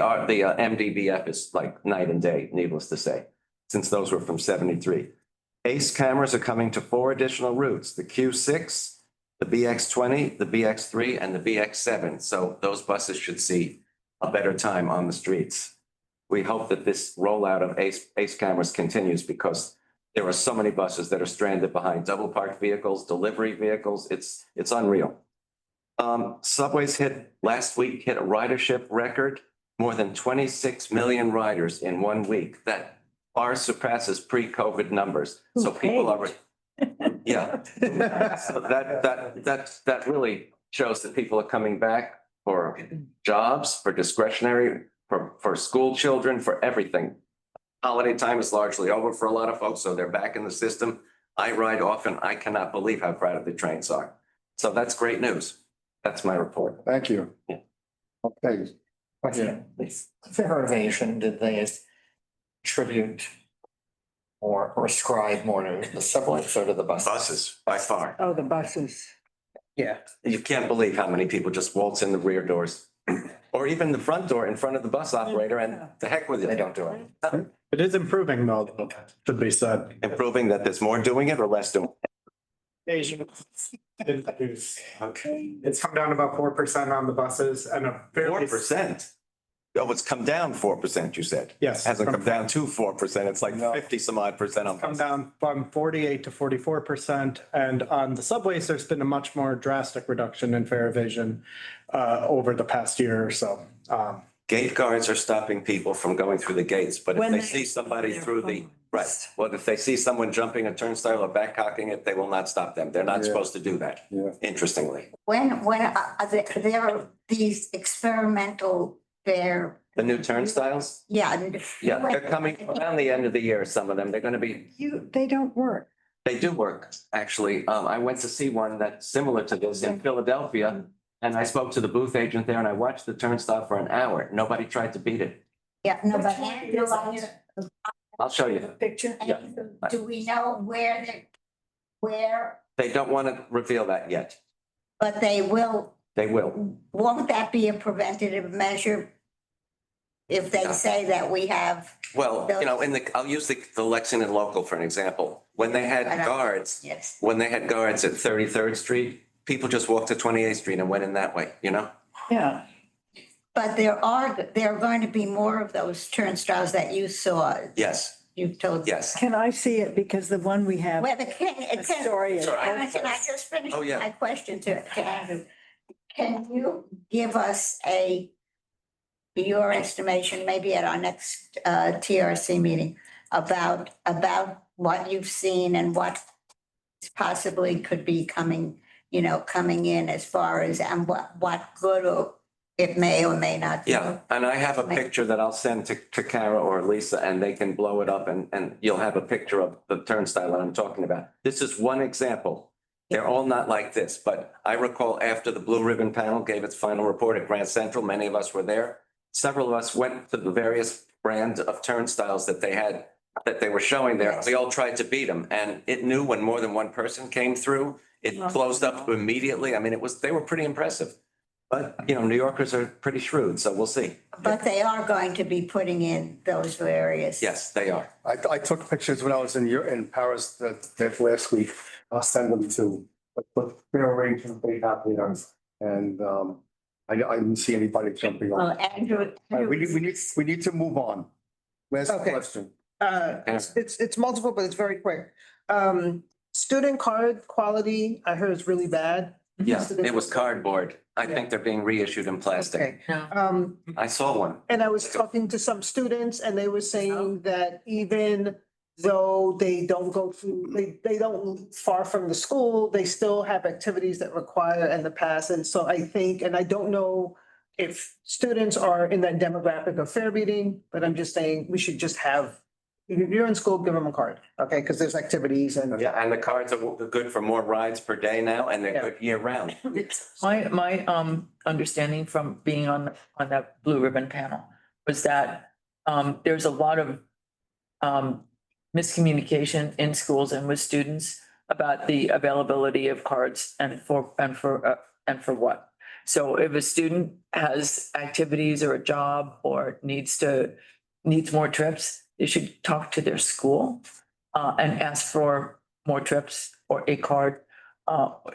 MDBF is like night and day, needless to say, since those were from 73. ACE cameras are coming to 4 additional routes, the Q6, the BX20, the BX3, and the BX7. So those buses should see a better time on the streets. We hope that this rollout of ACE cameras continues because there are so many buses that are stranded behind double parked vehicles, delivery vehicles. It's unreal. Subways last week hit a ridership record, more than 26 million riders in 1 week. That far surpasses pre-COVID numbers. So people are, yeah. So that really shows that people are coming back for jobs, for discretionary, for school children, for everything. Holiday time is largely over for a lot of folks, so they're back in the system. I ride often. I cannot believe how crowded the trains are. So that's great news. That's my report. Thank you. Yeah. Okay, Question, fare evasion, did they attribute or ascribe more to the subways or to the buses? Buses, by far. Oh, the buses. Yeah. You can't believe how many people just waltz in the rear doors or even the front door in front of the bus operator and the heck with it. They don't do it. It is improving though, should be said. Improving that there's more doing it or less doing it. Asian. Okay. It's come down about 4% on the buses and a fairly. 4%. Oh, it's come down 4%, you said. Yes. Hasn't come down to 4%. It's like 50 some odd percent on Come buses. down from 48 to 44%. And on the subways, there's been a much more drastic reduction in fare evasion over the past year or so. Gate guards are stopping people from going through the gates, but if When they they- see somebody through the, right, well, if they see someone jumping a turnstile or backcocking it, they will not stop them. They're not Yeah. supposed to do that, yeah. interestingly. When there are these experimental fare, The new turnstiles, yeah. yeah, they're coming around the end of the year, some of them. They're gonna be, They don't work. they do work, actually. I went to see one that's similar to this in Philadelphia. And I spoke to the booth agent there and I watched the turnstile for an hour. Nobody tried to beat it. Yeah, no, but Andrew, I'll show you. Picture? Yeah. do we know where, They don't want to reveal that yet. but they will, They will. won't that be a preventative measure? If they say that we have, Well, you know, I'll use the Lexington local for an example. When they had I don't- guards, yes, when they had guards at 33rd Street, people just walked to 28th Street and went in that way, you know? Yeah. but there are going to be more of those turnstiles that you saw, Yes, you told. yes. Can I see it? Because the one we have, Well, can story is. Sure. can I just finish Oh, yeah. my question to Andrew? Can you give us your estimation, maybe at our next TRC meeting, about what you've seen and what possibly could be coming in as far as, and what good or it may or may not do? Yeah, and I have a picture that I'll send to Kara or Lisa and they can blow it up and you'll have a picture of the turnstile that I'm talking about. This is one example. They're all not like this, but I recall after the Blue Ribbon Panel gave its final report at Grand Central, many of us were there. Several of us went to the various brands of turnstiles that they were showing there. Yes. We all tried to beat them and it knew when more than one person came through, it closed up immediately. I mean, they were pretty impressive. But, you know, New Yorkers are pretty shrewd, so we'll see. But they are going to be putting in those various. Yes, they are. I took pictures when I was in Paris that last week. I'll send them to, but fair arrangement they have there. And I didn't see anybody jumping Well, on. Andrew. All right, we need to move on. Last Okay. question. It's multiple, but it's very quick. Student card quality, I heard is really bad. Yeah, it was cardboard. I think they're being reissued in plastic. Okay. No. I saw one. And I was talking to some students and they were saying that even though they don't go through, they don't live far from the school, they still have activities that require in the past. And so I think, and I don't know if students are in that demographic of fair beating, but I'm just saying we should just have, if you're in school, give them a card, okay? Because there's activities and. Yeah, and the cards are good for more rides per day now and they're good year round. My understanding from being on that Blue Ribbon Panel was that there's a lot of miscommunication in schools and with students about the availability of cards and for what. So if a student has activities or a job or needs more trips, they should talk to their school and ask for more trips or a card.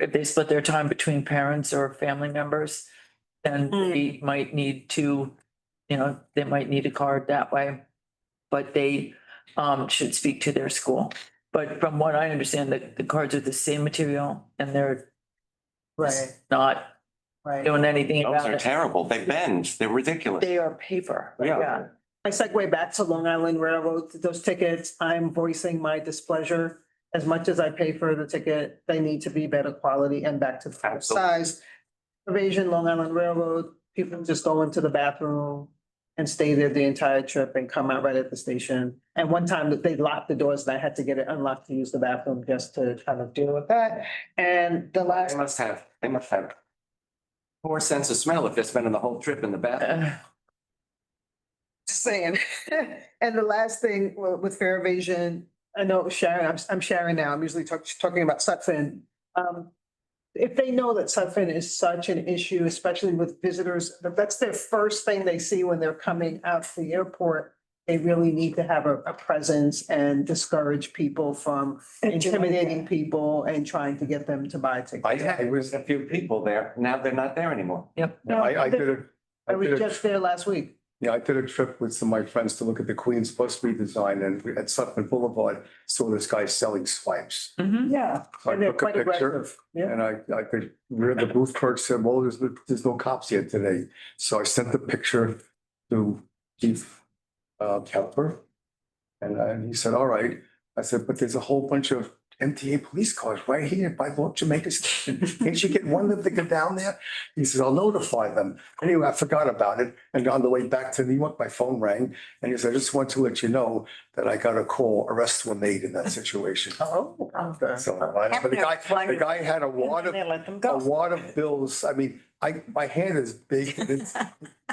If they split their time between parents or family members, then they might need to, they might need a card that way. But they should speak to their school. But from what I understand, the cards are the same material and they're Right, not right. doing anything Those about are it. terrible. They bend. They're ridiculous. They are paper. Yeah. I segue back to Long Island Railroad, those tickets, I'm voicing my displeasure. As much as I pay for the ticket, they need to be better quality and back to the full Absolutely. size. Evasion, Long Island Railroad, people just go into the bathroom and stay there the entire trip and come out right at the station. And one time that they locked the doors and I had to get it unlocked to use the bathroom just to kind of deal with that. And the last. They must have poor sense of smell if they're spending the whole trip in the bathroom. Just saying. And the last thing with Fair Evasion, I know Sharon, I'm Sharon now, I'm usually talking about Sutphen. If they know that Sutphen is such an issue, especially with visitors, that's their first thing they see when they're coming out to the airport. They really need to have a presence and discourage people from intimidating people and trying to get them to buy tickets. It was a few people there. Now they're not there anymore. Yep. I did it. I was just there last week. Yeah, I did a trip with some of my friends to look at the Queens bus redesign and we at Sutton Boulevard, saw this guy selling swipes. Mhm. Yeah. So I And they're took a quite picture aggressive. Yeah. and I could, where the booth clerk said, well, there's no cops yet today. So I sent the picture to Chief Kemper. And he said, all right. I said, but there's a whole bunch of MTA police cars right here by North Jamaica Station. Can't you get one of them to get down there? He says, I'll notify them. Anyway, I forgot about it. And on the way back to New York, my phone rang. And he said, I just want to let you know that I got a call, arrests were made in that situation. Oh, okay. So, but the guy had a wad of, They let them a go. wad of bills. I mean, my hand is big.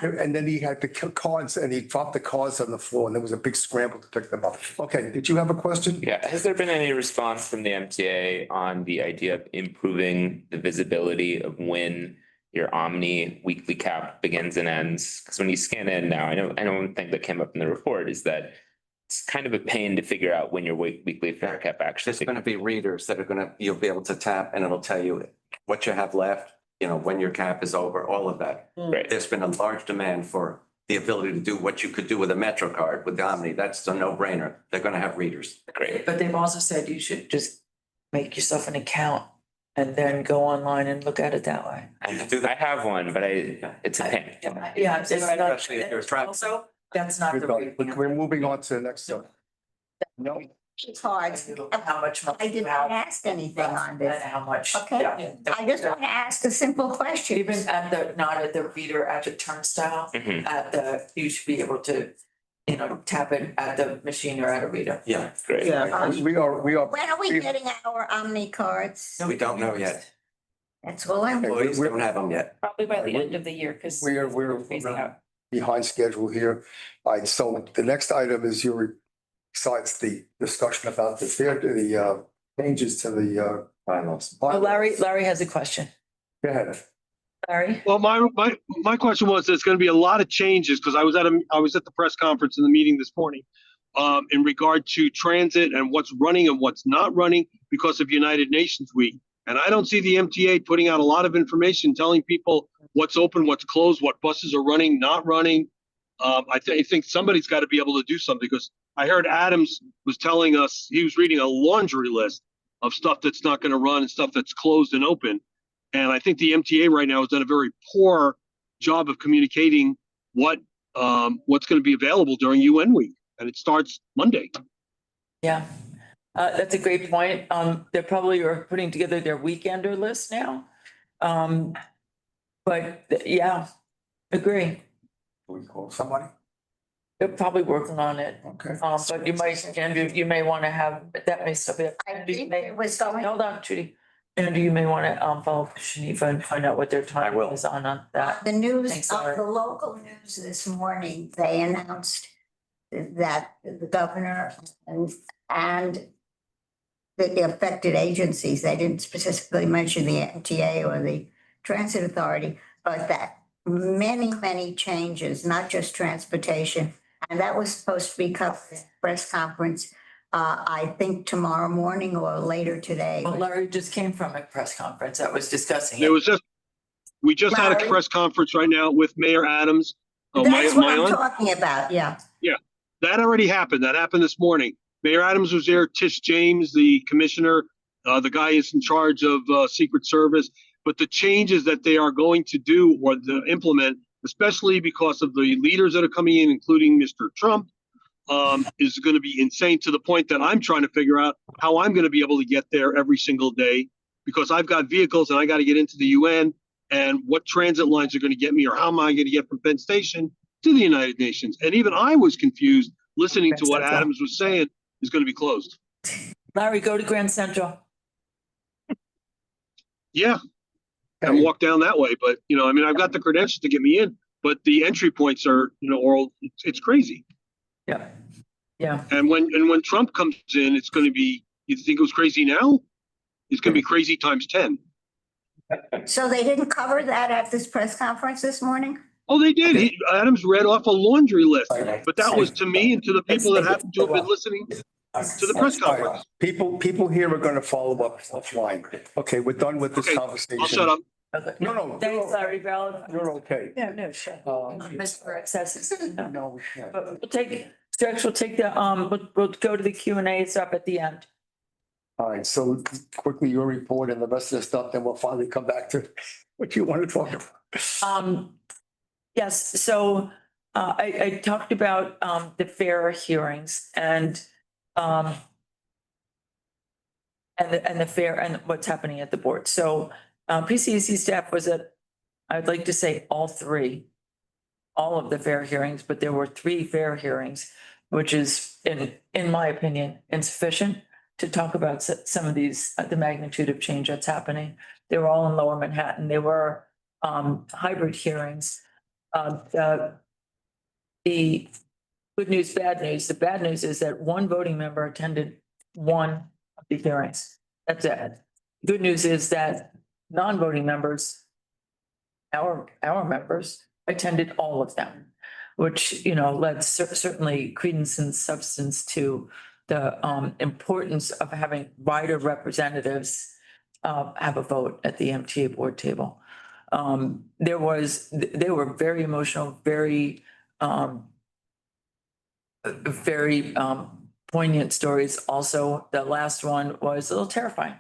And then he had the cards and he dropped the cards on the floor and there was a big scramble to pick them up. Okay, did you have a question? Yeah, has there been any response from the MTA on the idea of improving the visibility of when your Omni weekly cap begins and ends? Because when you scan in now, I know one thing that came up in the report is that it's kind of a pain to figure out when your weekly fare cap actually. There's gonna be readers that you'll be able to tap and it'll tell you what you have left, when your cap is over, all of that. Right. There's been a large demand for the ability to do what you could do with a Metro card with the Omni. That's a no-brainer. They're gonna have readers. Great. But they've also said you should just make yourself an account and then go online and look at it that way. I have one, but it's a pain. Yeah, it's not, Especially if there's traffic. also, that's not the right. We're moving on to the next one. No, It's hard. How much money I did you not have. ask anything on And this. how much. Okay. Yeah. I just want to ask a simple question. Even not at the reader, at the turnstile, Mhm. you should be able to, tap it at the machine or at a reader. Yeah, Great. Yeah. we are, When are we getting our Omni cards? we don't know yet. That's all I'm. Employees don't have them yet. Probably by the end of the year, because we're phasing out. behind schedule here. All right, so the next item is besides the discussion about the changes to the bylaws. Oh, Larry has a question. Go ahead. Larry? Well, my question was, there's going to be a lot of changes because I was at the press conference in the meeting this morning in regard to transit and what's running and what's not running because of United Nations Week. And I don't see the MTA putting out a lot of information telling people what's open, what's closed, what buses are running, not running. I think somebody's got to be able to do something because I heard Adams was telling us he was reading a laundry list of stuff that's not going to run and stuff that's closed and open. And I think the MTA right now has done a very poor job of communicating what's going to be available during UN week. And it starts Monday. Yeah, that's a great point. They probably are putting together their weekender list now. But yeah, agree. Can we call somebody? They're probably working on it. Okay. But you might, Andrew, you may want to have, that may still be. I think it was going. Hold on, Judy. Andrew, you may want to follow up with Shanifa and find out what their I will. time is on that. The news, Thanks, on Laura. the local news this morning, they announced that the governor and the affected agencies, they didn't specifically mention the MTA or the transit authority, but that many changes, not just transportation. And that was supposed to be covered in a press conference, I think tomorrow morning or later today. Well, Larry just came from a press conference that was discussing There it. was we just had a Larry? press conference right now with Mayor Adams. That's what I'm aunt. talking about, yeah. That already happened. That happened this morning. Mayor Adams was there, Tish James, the commissioner, the guy is in charge of Secret Service. But the changes that they are going to do or to implement, especially because of the leaders that are coming in, including Mr. Trump, is going to be insane to the point that I'm trying to figure out how I'm going to be able to get there every single day because I've got vehicles and I got to get into the UN and what transit lines are going to get me or how am I going to get from Penn Station to the United Nations. And even I was confused listening to what Central. Adams was saying is going to be closed. Larry, go to Grand Central. Yeah, and walk down that way. But, you know, I mean, I've got the credentials to get me in, but the entry points are, you know, oral. It's crazy. Yeah. Yeah. And when Trump comes in, it's going to be, you think it was crazy now? It's going to be crazy times 10. So they didn't cover that at this press conference this morning? Oh, they did. Adams read off a laundry list, but that was to me and to the people that happen to have been listening to the press conference. People here are gonna follow up offline. Okay, we're done with this Okay, conversation. I'll shut up. Okay. No, Thanks, Larry Ballard. you're okay. Yeah, no, sure. Mr. Excesses. No, we can't. But we'll take, Stretch, we'll take the, we'll go to the Q&A stuff at the end. All right, so quickly your report and the rest of the stuff, then we'll finally come back to what you want to talk about. Yes, so I talked about the fair hearings and the fair and what's happening at the board. So PCAC staff was at, I'd like to say all of the fair hearings, but there were 3 fair hearings, which is in my opinion, insufficient to talk about some of these, the magnitude of change that's happening. They were all in Lower Manhattan. They were hybrid hearings. The good news, bad news. The bad news is that 1 voting member attended 1 of the hearings. That's it. Good news is that non-voting members, our members, attended all of them, which, you know, lends certainly credence and substance to the importance of having wider representatives have a vote at the MTA board table. They were very emotional, very poignant stories. Also, the last one was a little terrifying.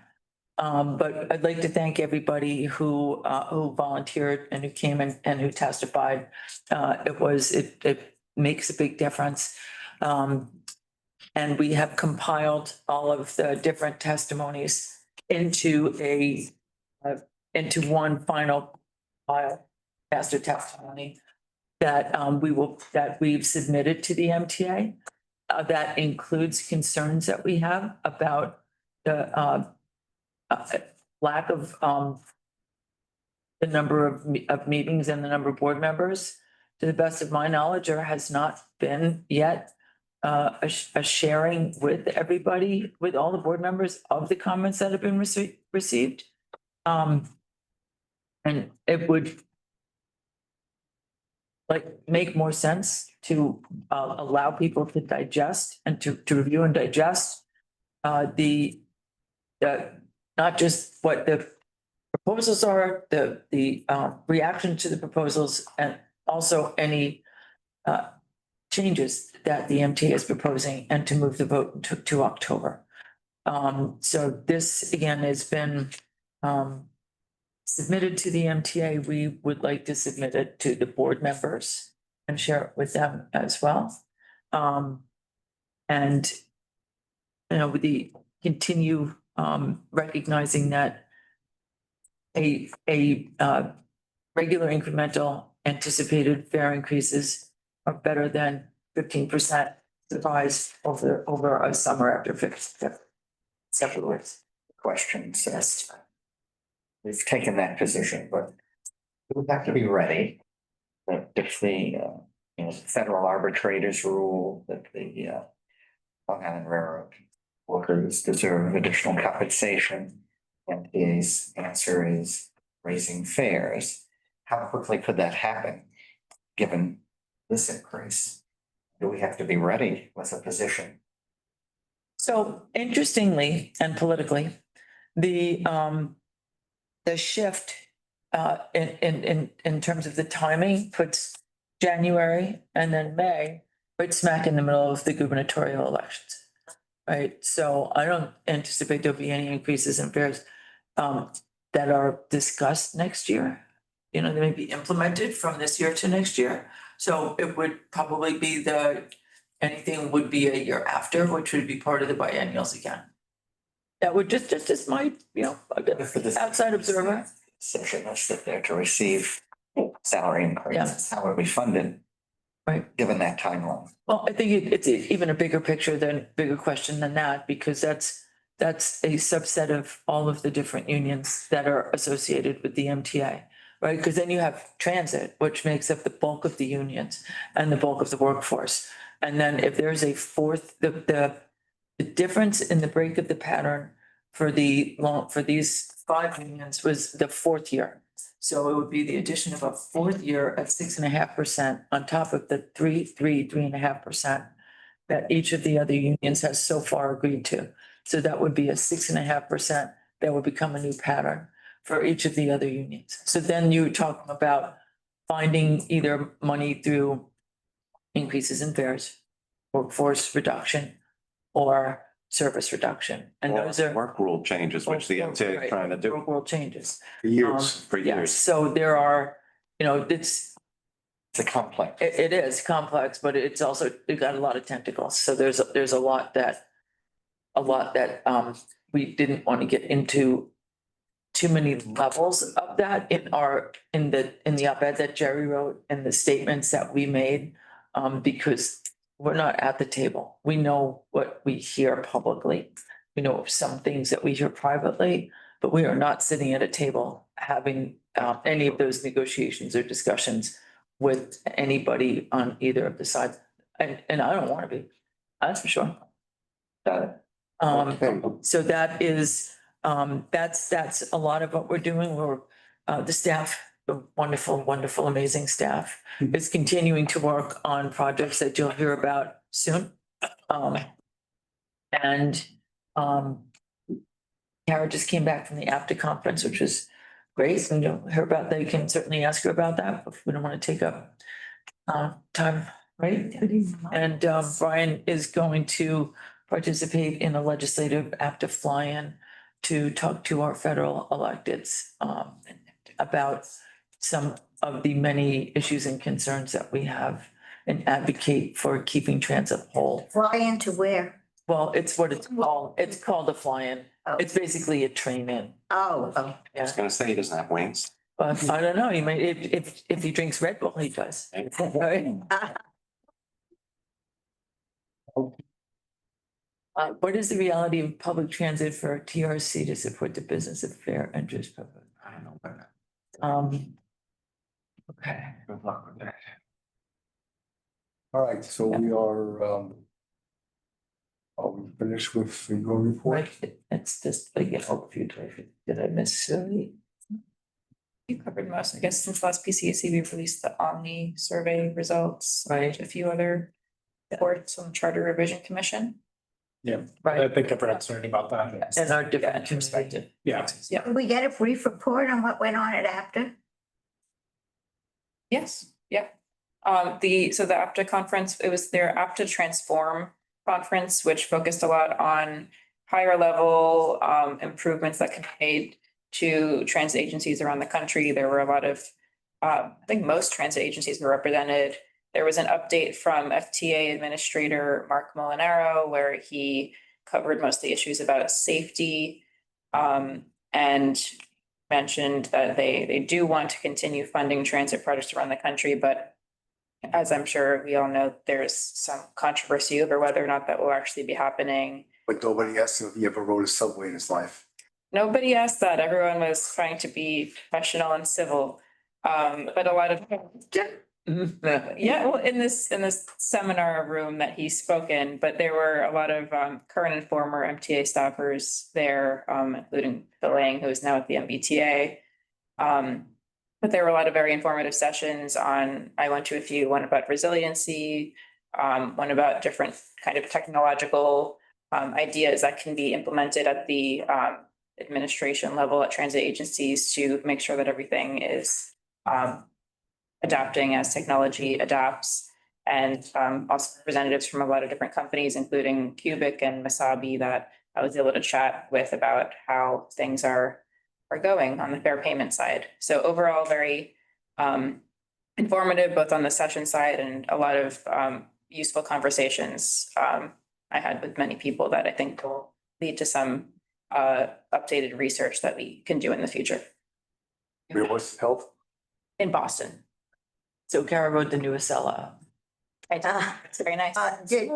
But I'd like to thank everybody who volunteered and who came and who testified. It makes a big difference. And we have compiled all of the different testimonies into one final file, master testimony that we've submitted to the MTA. That includes concerns that we have about the lack of the number of meetings and the number of board members. To the best of my knowledge, there has not been yet a sharing with everybody, with all the board members of the comments that have been received. And it would make more sense to allow people to digest and to review and digest the not just what the proposals are, the reaction to the proposals, and also any changes that the MTA is proposing, and to move the vote to October. So this again has been submitted to the MTA. We would like to submit it to the board members and share it with them as well. And you know, with the continue recognizing that a regular incremental anticipated fare increases are better than 15% surprise over a summer after several weeks. Questions. Yes. We've taken that position, but we have to be ready that if the federal arbitrators rule that the Long Island Railroad workers deserve additional compensation, MTA's answer is raising fares. how quickly could that happen, given this increase? Do we have to be ready with a position? So interestingly and politically, the shift in terms of the timing puts January and then May right smack in the middle of the gubernatorial elections. Right, so I don't anticipate there'll be any increases in fares that are discussed next year. You know, they may be implemented from this year to next year. So it would probably be anything would be a year after, which would be part of the biennials again. That would just as my, outside observer. Section is that they're to receive salary increases. How are we funded? Right. Given that timeline. Well, I think it's even a bigger question than that, because that's a subset of all of the different unions that are associated with the MTA, right? Because then you have transit, which makes up the bulk of the unions and the bulk of the workforce. And then if there's a fourth, the difference in the break of the pattern for these 5 unions was the 4th year. So it would be the addition of a 4th year at 6.5% on top of the 3.5% that each of the other unions has so far agreed to. So that would be a 6.5% that would become a new pattern for each of the other unions. So then you're talking about finding either money through increases in fares, workforce reduction, or service reduction. And Or those are work rule changes, which the MTA is trying to do work rule changes. For years. for Yeah, years. so there are, It's a complex. it is complex, but it's also, it got a lot of tentacles. So there's a lot that we didn't want to get into too many levels of that in the op-ed that Jerry wrote and the statements that we made, because we're not at the table. We know what we hear publicly. We know some things that we hear privately, but we are not sitting at a table having any of those negotiations or discussions with anybody on either of the sides. And I don't want to be, that's for sure. Got it. So that is, that's a lot of what we're doing. The staff, the wonderful, amazing staff is continuing to work on projects that you'll hear about soon. Kara just came back from the APTA conference, which was great, and you'll hear about that. You can certainly ask her about that, but we don't want to take up time, right? And Brian is going to participate in a legislative APTA fly-in to talk to our federal electeds about some of the many issues and concerns that we have and advocate for keeping transit whole. Fly into where? Well, it's what it's called. It's called a fly-in. Oh. It's basically a train-in. Oh, I was gonna say he doesn't have wings. But I don't know, he may, if he drinks Red Bull, he does. Right? What is the reality of public transit for TRC to support the business of fair interest? I don't know about that. Okay. Good luck with that. All right, so we are we finished with your report? Right, it's just like an overview. Did I miss? You covered most, I guess, since last PCAC, we released the Omni survey results. Right. A few other reports on the Charter Revision Commission. I Right, think I've read something about that. and our different perspective. perspective. Yeah. did we get a brief report on what went on at APTA? Yes, yeah. So the APTA conference, it was their APTA Transform conference, which focused a lot on higher level improvements that can be made to transit agencies around the country. There were a lot of, I think most transit agencies were represented. There was an update from FTA Administrator Mark Molinaro, where he covered most of the issues about safety and mentioned that they do want to continue funding transit projects around the country, but as I'm sure we all know, there's some controversy over whether or not that will actually be happening. But nobody asked him if he ever rode a subway in his life. Nobody asked that. Everyone was trying to be professional and civil. But a lot of, yeah, well, in this seminar room that he spoke in, but there were a lot of current and former MTA staffers there, including Phil Lang, who is now at the MBTA. But But there were a lot of very informative sessions on, I went to a few, one about resiliency, one about different kind of technological ideas that can be implemented at the administration level at transit agencies to make sure that everything is adapting as technology adapts. And also representatives from a lot of different companies, including Cubic and Masabi, that I was able to chat with about how things are going on the fair payment side. So overall, very informative, both on the session side and a lot of useful conversations I had with many people that I think will lead to some updated research that we can do in the future Where was health? in Boston. So Kara wrote the new Acela. It's very nice. Did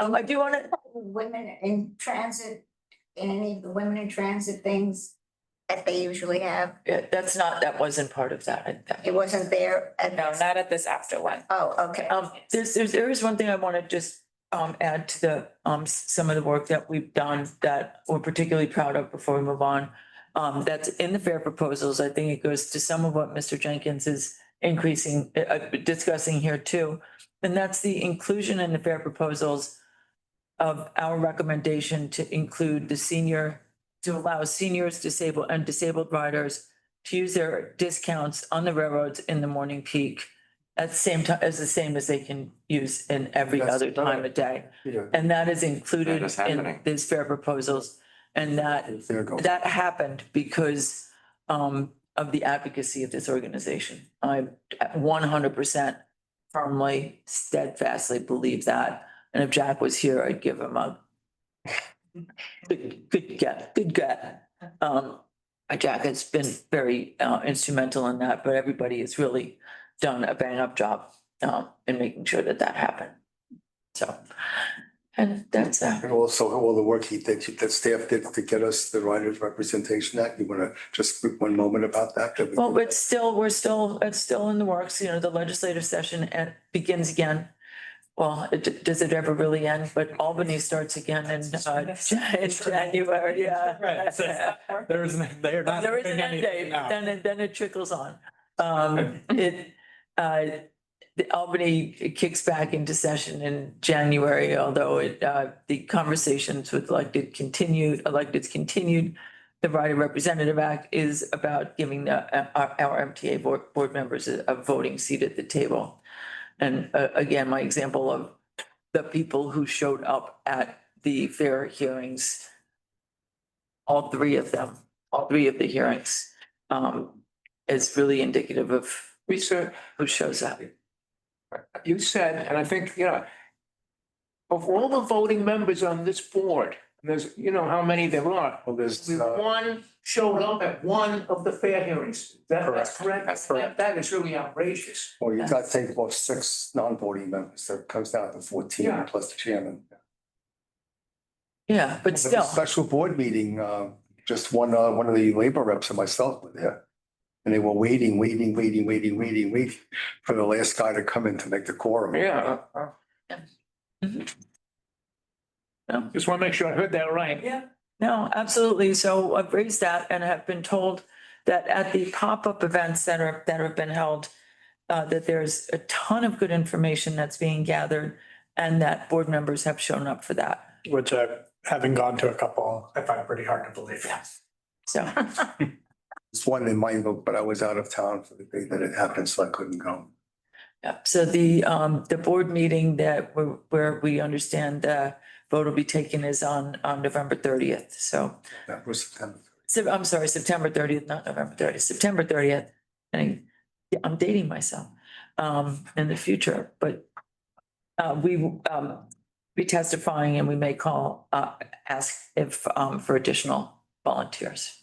I do want to, women in transit, any of the women in transit things that they usually have? that wasn't part of that. It wasn't there at. No, not at this after one. Oh, okay. There is one thing I want to just add to the some of the work that we've done that we're particularly proud of before we move on. That's in the fair proposals. I think it goes to some of what Mr. Jenkins is discussing here too. And that's the inclusion in the fair proposals of our recommendation to include to allow seniors, disabled riders to use their discounts on the railroads in the morning peak at the same time, as the same as they can use in every That's other time of day. Yeah. And that is included That is in happening. these fair proposals. And There it goes. that happened because of the advocacy of this organization. I 100% firmly, steadfastly believe that. And if Jack was here, I'd give him a good get. Jack has been very instrumental in that, but everybody has really done a bang up job in making sure that happened. So, and that's And also all the work that staff did to get us the Writers Representation Act. You want to just speak one moment about that? well, it's still in the works, the legislative session begins again. Well, does it ever really end? But Albany starts again in January, yeah. Right, so they're not. There is doing an end date, anything now. then it trickles on. The Albany kicks back into session in January, although the conversations with electeds continued. The Rider Representative Act is about giving our MTA board members a voting seat at the table. And again, my example of the people who showed up at the fair hearings, all three of the hearings, is really indicative of Lisa, who shows up. you said, and I think, of all the voting members on this board, there's, how many there are. Well, there's, One showed up at one of the fair hearings. That's correct? That's correct. That is really outrageous. well, you got to take about 6 non-voting members. That comes down to 14 Yeah. plus the chairman. Yeah, but There was a still, special board meeting, just one of the labor reps and myself were there. And they were waiting for the last guy to come in to make the quorum. Yeah. Mhm. Just want to make sure I heard that right. yeah, no, absolutely. So I've raised that and have been told that at the pop-up events that have been held, that there's a ton of good information that's being gathered and that board members have shown up for that. Which having gone to a couple, I find pretty hard to believe. So, It's one in mind, but I was out of town for the day that it happened, so I couldn't go. yeah, so the board meeting where we understand the vote will be taken is on November 30th. So, That was September. I'm sorry, September 30th, not November 30th, September 30th. And I'm dating myself in the future, but we be testifying and we may ask if for additional volunteers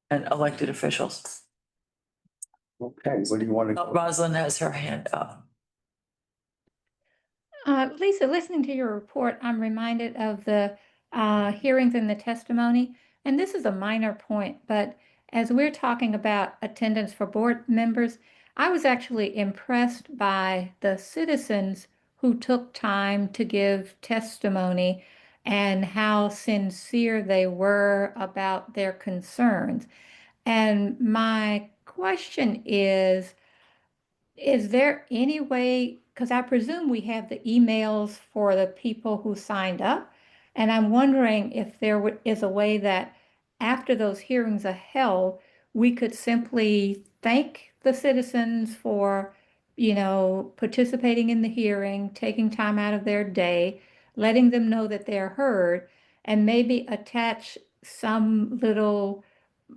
and elected officials. Okay, what do you want to? Rosalind has her hand up. Lisa, listening to your report, I'm reminded of the hearings and the testimony. And this is a minor point, but as we're talking about attendance for board members, I was actually impressed by the citizens who took time to give testimony and how sincere they were about their concerns. And my question is there any way, because I presume we have the emails for the people who signed up, and I'm wondering if there is a way that after those hearings are held, we could simply thank the citizens for, participating in the hearing, taking time out of their day, letting them know that they're heard, and maybe attach some little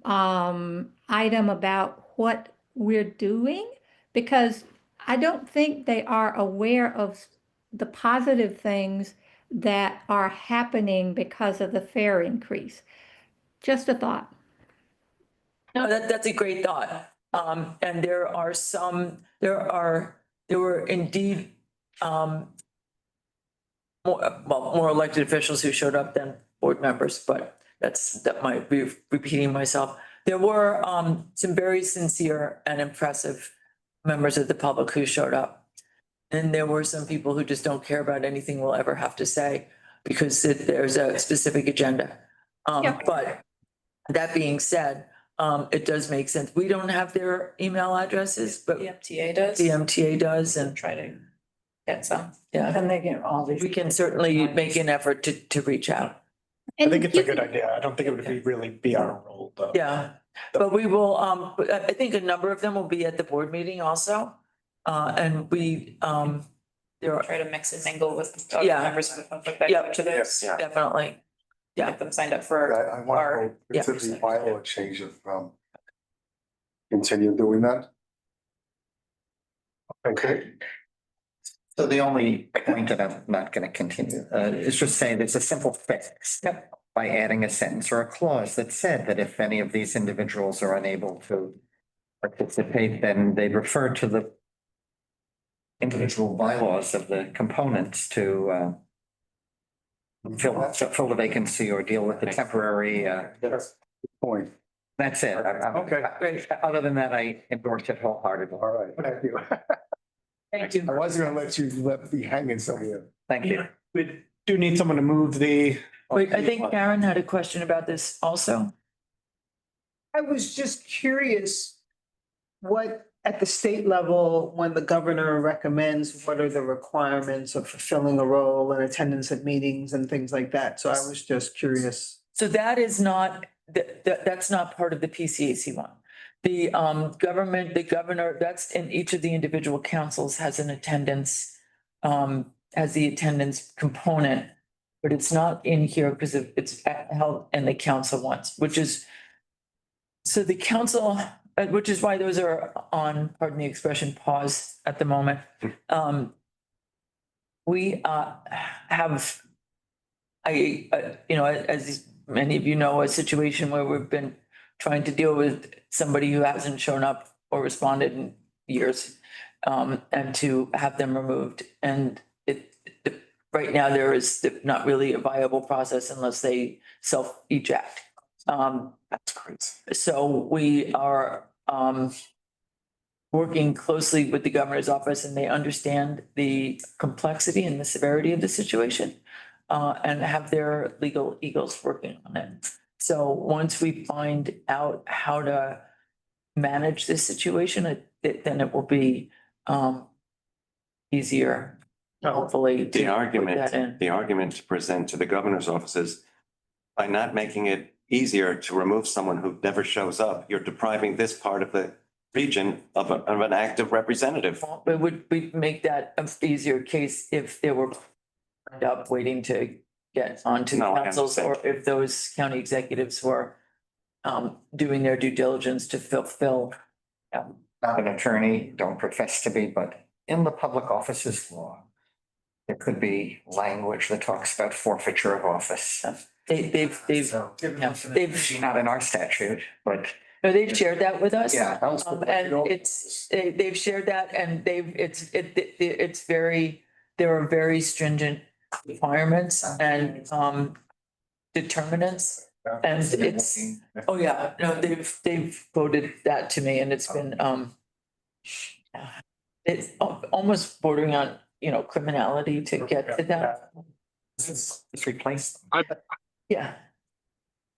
item about what we're doing, because I don't think they are aware of the positive things that are happening because of the fare increase. Just a thought. No, that's a great thought. And there were indeed, more elected officials who showed up than board members, but that might be repeating myself. There were, some very sincere and impressive members of the public who showed up. And there were some people who just don't care about anything we'll ever have to say because there's a specific agenda. But that being said, it does make sense. We don't have their email addresses, but The MTA does. the MTA does, and Try to get some. yeah, And they get all these. we can certainly make an effort to reach out. I think it's a you good can- idea. I don't think it would really be our role, though. Yeah, but we will, I think a number of them will be at the board meeting also. And there are Try to mix and mingle with Yeah. other members of the public that Yeah. go to this. Yeah. definitely, yeah. Get them signed up for I want our. to go to the bylaw change of, continue doing that. Okay, So the only point that I'm not going to continue is just saying there's a simple fix. Yep. By adding a sentence or a clause that said that if any of these individuals are unable to participate, then they refer to the individual bylaws of the components to fill the vacancy or deal with the temporary. that's the point. That's it. Okay. Great. Other than that, I endorse it wholeheartedly. All right, thank you. Thank you. I wasn't gonna let you left me hanging somewhere. Thank you. We do need someone to move the. Wait, I think Karen had a question about this also. I was just curious what, at the state level, when the governor recommends, what are the requirements of fulfilling a role and attendance at meetings and things like that? So I was just curious. So that is not, that's not part of the PCAC one. The governor, that's in each of the individual councils has an attendance, has the attendance component, but it's not in here because it's held in the council ones, which is, so the council, which is why those are on, pardon the expression, pause at the moment. We have, as many of you know, a situation where we've been trying to deal with somebody who hasn't shown up or responded in years, and to have them removed. And right now, there is not really a viable process unless they self-eject. That's great. So we are working closely with the governor's office, and they understand the complexity and the severity of the situation, and have their legal eagles working on it. So once we find out how to manage this situation, then it will be easier, hopefully. The argument to present to the governor's office is by not making it easier to remove someone who never shows up, you're depriving this part of the region of an active representative. It would make that an easier case if they were up waiting to get onto the No, I councils, or understand. if those county executives were doing their due diligence to fulfill. Not an attorney, don't profess to be, but in the public offices law, there could be language that talks about forfeiture of office. They've Not in our statute, but no, they've shared that with us. yeah. And they've shared that, and it's very, there are very stringent requirements and determinants. And it's, oh yeah, no, they've quoted that to me, and it's been it's almost bordering on, criminality to get to that. It's replaced. Yeah,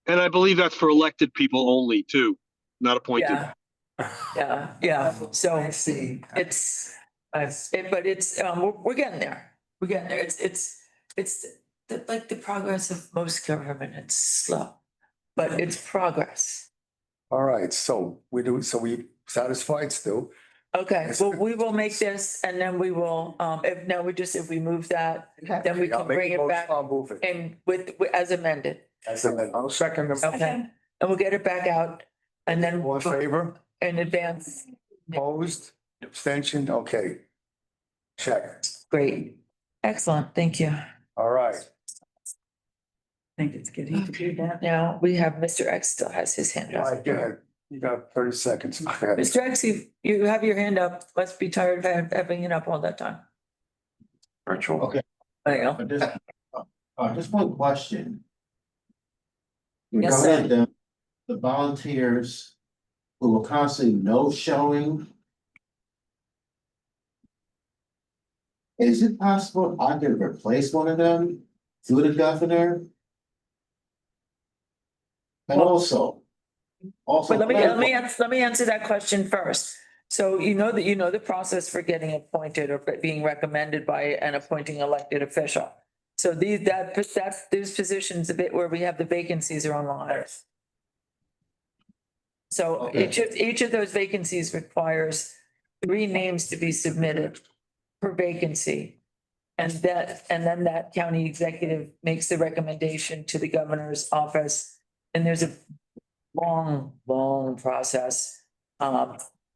And I believe that's for elected people only too, not appointed. Yeah, so it's, but it's, we're getting there. We're getting there. It's like the progress of most government. It's slow, but it's progress. All right, so we satisfied still? Okay, well, we will make this and then we will, if we move that, then we I'll can make bring a it motion, back I'll move it. and as amended. I'll second them. Okay, and we'll get it back out and then All in favor? in advance. Opposed? Abstention? Okay. Check. Great. Excellent. Thank you. All right. I think it's getting to do that. Now, we have Mr. X still has his hand All up. right, go ahead. You got 30 seconds. Go ahead. Mr. X, you have your hand up. Must be tired of having it up all that time. Virtual. Okay. There you go. Just one question. Yes, sir. Regarding the volunteers who were constantly no showing. Is it possible I could replace one of them through the governor? And Well- also. But let me answer that question first. So you know the process for getting appointed or being recommended by and appointing elected official. So those positions a bit where we have the vacancies are online. So Okay. each of those vacancies requires 3 names to be submitted per vacancy. And then that county executive makes the recommendation to the governor's office. And there's a long process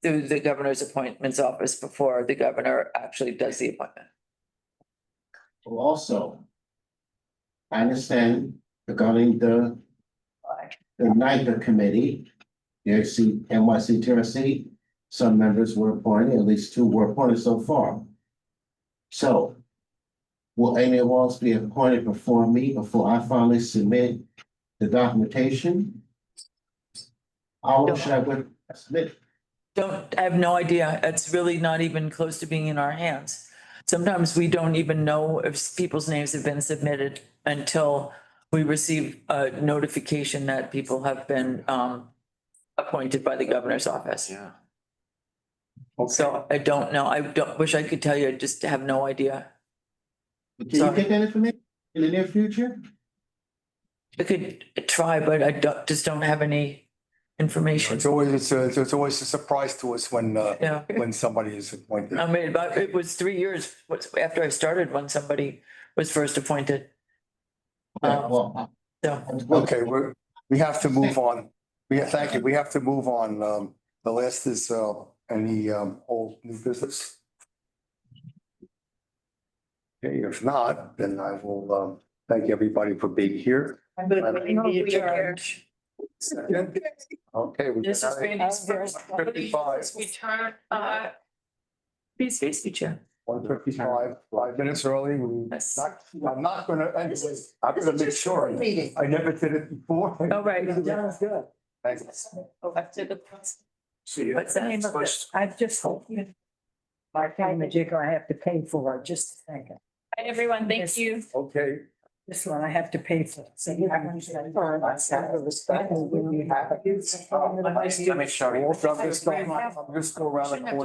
through the governor's appointments office before the governor actually does the appointment. Also. I understand regarding the NICA committee, the NYC, some members were appointed, at least 2 were appointed so far. So. Will anyone else be appointed before me, before I finally submit the documentation? How should I submit? I have no idea. It's really not even close to being in our hands. Sometimes we don't even know if people's names have been submitted until we receive a notification that people have been appointed by the governor's office. Yeah. So I don't know. Wish I could tell you. I just have no idea. Can you get that information in the near future? I could try, but I just don't have any information. It's always a surprise to us when Yeah. somebody is appointed. I mean, but it was 3 years after I started when somebody was first appointed. Well, So, Okay, we have to move on. Thank you. We have to move on. The last is any old new business. Okay, if not, then I will thank everybody for being here. Second. Okay. this is Randy's first. 55. We turn, please face the chair. 1:55, 5 minutes early. Yes. I'm not gonna, I'm gonna make sure. I never did it before. All right. Sounds good. Thanks. After the. See you. What's the name of it? I've just hope you. My thingamajigger I have to pay for, just a second. Hi, everyone. Thank you. Okay. This one I have to pay for. So you have to say, "Oh, that's out of respect." Let me show you. I'm just go around the corner.